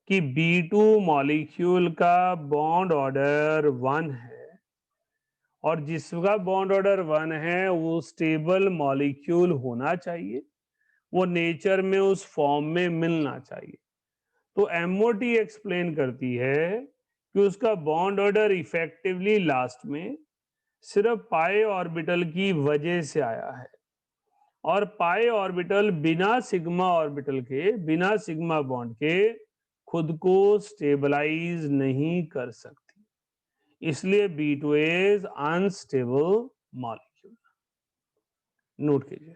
कि B2 molecule का bond order 1 है और जिसका बॉन्ड ऑर्डर 1 है वो स्टेबल मॉलिक्यूल होना चाहिए, वो नेचर में उस फॉर्म में मिलना चाहिए। तो MOT एक्सप्लेन करती है कि उसका बॉन्ड ऑर्डर इफेक्टिवली लास्ट में सिर्फ पाई ऑर्बिटल की वजह से आया है और पाई ऑर्बिटल बिना सिग्मा ऑर्बिटल के, बिना सिग्मा बॉन्ड के खुद को स्टेबलाइज नहीं कर सकती, इसलिए B2 is unstable molecule. Note कीजिए।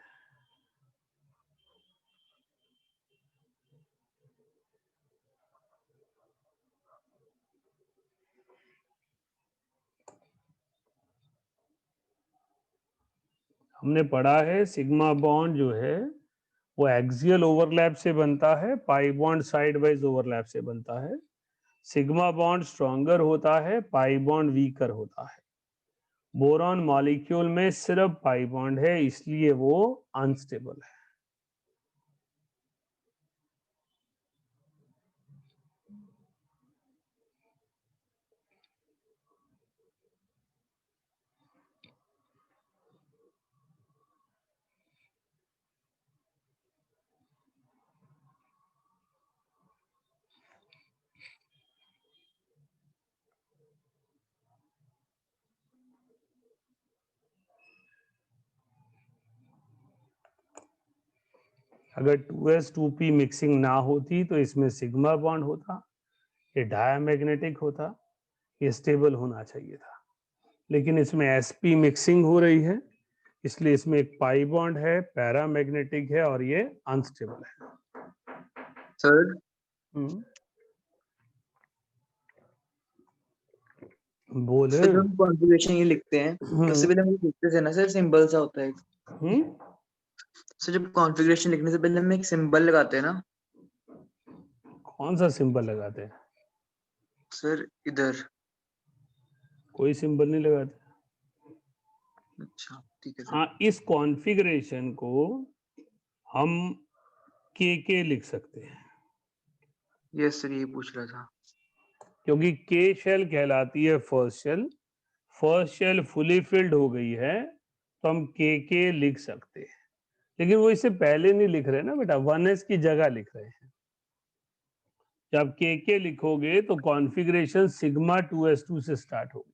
हमने पढ़ा है सिग्मा बॉन्ड जो है वो एक्सियल ओवरलैप से बनता है, pi bond side wise overlap से बनता है। सिग्मा बॉन्ड स्ट्रॉन्गर होता है, पाई बॉन्ड वीकर होता है। बोरॉन मॉलिक्यूल में सिर्फ पाई बॉन्ड है, इसलिए वो अनस्टेबल है। अगर 2s2p मिक्सिंग ना होती तो इसमें सिग्मा बॉन्ड होता, ये डायमैग्नेटिक होता, ये स्टेबल होना चाहिए था, लेकिन इसमें sp मिक्सिंग हो रही है, इसलिए इसमें एक पाई बॉन्ड है, पैरामैग्नेटिक है और ये अनस्टेबल है। सर बोले सर, हम कॉन्फ़िगरेशन ये लिखते हैं, उससे पहले हम लिखते थे ना सर, सिंबल सा होता है एक। सर जब कॉन्फ़िगरेशन लिखने से पहले हम एक सिंबल लगाते हैं ना। कौन सा सिंबल लगाते हैं? सर इधर। कोई सिंबल नहीं लगाते। अच्छा ठीक है सर। हाँ, इस कॉन्फ़िगरेशन को हम के लिख सकते हैं। यस सर, ये पूछ रहा था। क्योंकि के शेल कहलाती है first shell, first shell fully filled हो गई है तो हम के लिख सकते हैं, लेकिन वो इससे पहले नहीं लिख रहे ना बेटा, 1s की जगह लिख रहे हैं। जब के लिखोगे तो कॉन्फ़िगरेशन सिग्मा 2s2 से स्टार्ट होगी।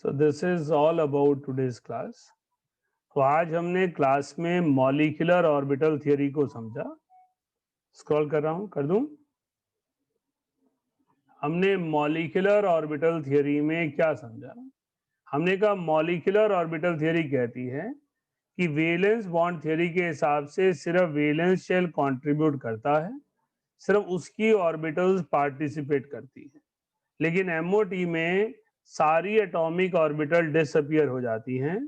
So this is all about today's class. तो आज हमने क्लास में मॉलिक्यूलर ऑर्बिटल थ्योरी को समझा। स्क्रॉल कर रहा हूं, कर दूं? हमने मॉलिक्यूलर ऑर्बिटल थ्योरी में क्या समझा? हमने कहा मॉलिक्यूलर ऑर्बिटल थ्योरी कहती है कि वैलेंस बॉन्ड थ्योरी के हिसाब से सिर्फ वैलेंस शेल कंट्रीब्यूट करता है, सिर्फ उसकी ऑर्बिटल्स पार्टिसिपेट करती है, लेकिन MOT में सारी एटॉमिक ऑर्बिटल डिसअपियर हो जाती हैं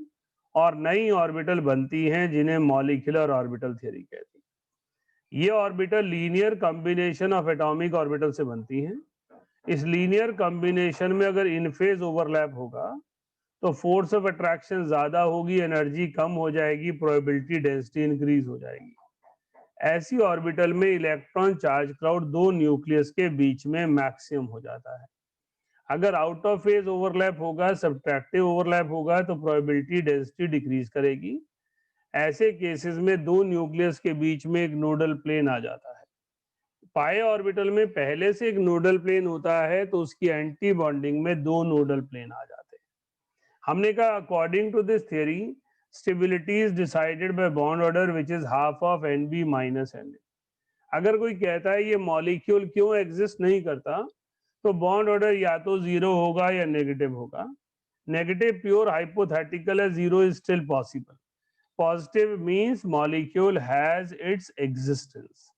और नई ऑर्बिटल बनती हैं जिन्हें मॉलिक्यूलर ऑर्बिटल थ्योरी कहती है। ये orbital linear combination of atomic orbital से बनती हैं। इस लीनियर कॉम्बिनेशन में अगर इन फेज ओवरलैप होगा तो फोर्स ऑफ अट्रैक्शन ज्यादा होगी, एनर्जी कम हो जाएगी, प्रोबेबिलिटी डेंसिटी इंक्रीज हो जाएगी। ऐसी ऑर्बिटल में इलेक्ट्रॉन चार्ज क्लाउड दो न्यूक्लियस के बीच में मैक्सिमम हो जाता है। अगर आउट ऑफ फेज ओवरलैप होगा, सब्ट्रैक्टिव ओवरलैप होगा तो प्रोबेबिलिटी डेंसिटी डिक्रीज करेगी। ऐसे केसेस में दो न्यूक्लियस के बीच में एक नोडल प्लेन आ जाता है। पाई ऑर्बिटल में पहले से एक नोडल प्लेन होता है तो उसकी एंटी बॉन्डिंग में दो नोडल प्लेन आ जाते हैं। हमने कहा according to this theory Stability is decided by bond order which is half of Nb minus Na. अगर कोई कहता है ये मॉलिक्यूल क्यों एग्जिस्ट नहीं करता, तो बॉन्ड ऑर्डर या तो जीरो होगा या नेगेटिव होगा. नेगेटिव प्योर हाइपोथेटिकल है, zero is still possible. Positive means molecule has its existence.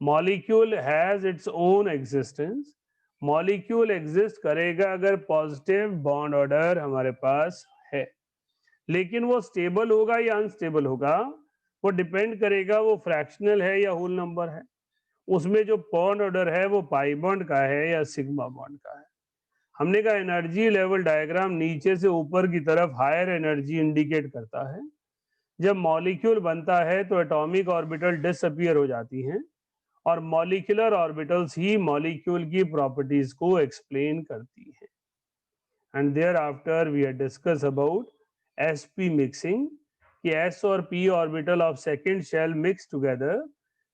Molecule has its own existence. Molecule exist करेगा अगर पॉजिटिव बॉन्ड ऑर्डर हमारे पास है. लेकिन वो स्टेबल होगा या अनस्टेबल होगा, वो डिपेंड करेगा वो फ्रैक्शनल है या होल नंबर है. उसमें जो बॉन्ड ऑर्डर है वो पाई बॉन्ड का है या सिग्मा बॉन्ड का है. हमने कहा एनर्जी लेवल डायग्राम नीचे से ऊपर की तरफ हायर एनर्जी इंडिकेट करता है. जब मॉलिक्यूल बनता है तो एटॉमिक ऑर्बिटल डिसअपीयर हो जाती हैं और मॉलिक्यूलर ऑर्बिटल्स ही मॉलिक्यूल की प्रॉपर्टीज को एक्सप्लेन करती हैं. And thereafter we have discuss about sp mixing, कि s और p orbital of second shell mix together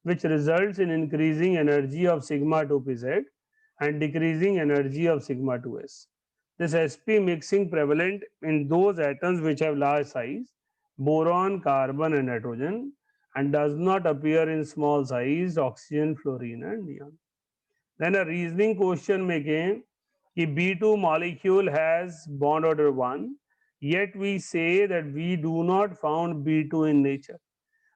which results in increasing energy of sigma 2 pz and decreasing energy of sigma 2s. This sp mixing prevalent in those atoms which have large size, boron, carbon and nitrogen, and does not appear in small size oxygen, fluorine and neon. Then a reasoning question may came कि B2 molecule has bond order 1, yet we say that we do not found B2 in nature.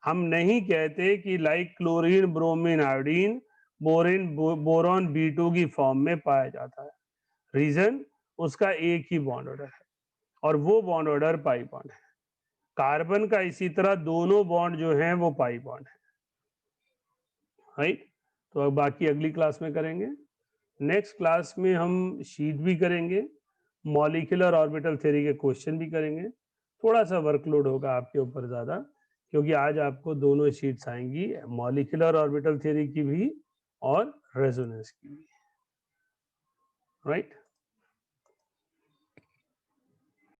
हम नहीं कहते कि like chlorine, bromine, iodine, boron B2 की form में पाया जाता है. रीजन, उसका एक ही बॉन्ड ऑर्डर है और वो बॉन्ड ऑर्डर पाई बॉन्ड है. कार्बन का इसी तरह दोनों बॉन्ड जो हैं वो पाई बॉन्ड है. राइट. तो अब बाकी अगली क्लास में करेंगे. नेक्स्ट क्लास में हम शीट भी करेंगे, मॉलिक्यूलर ऑर्बिटल थ्योरी के क्वेश्चन भी करेंगे. थोड़ा सा वर्कलोड होगा आपके ऊपर ज़्यादा, क्योंकि आज आपको दोनों शीट्स आएंगी, मॉलिक्यूलर ऑर्बिटल थ्योरी की भी और रेजोनेंस की भी. राइट.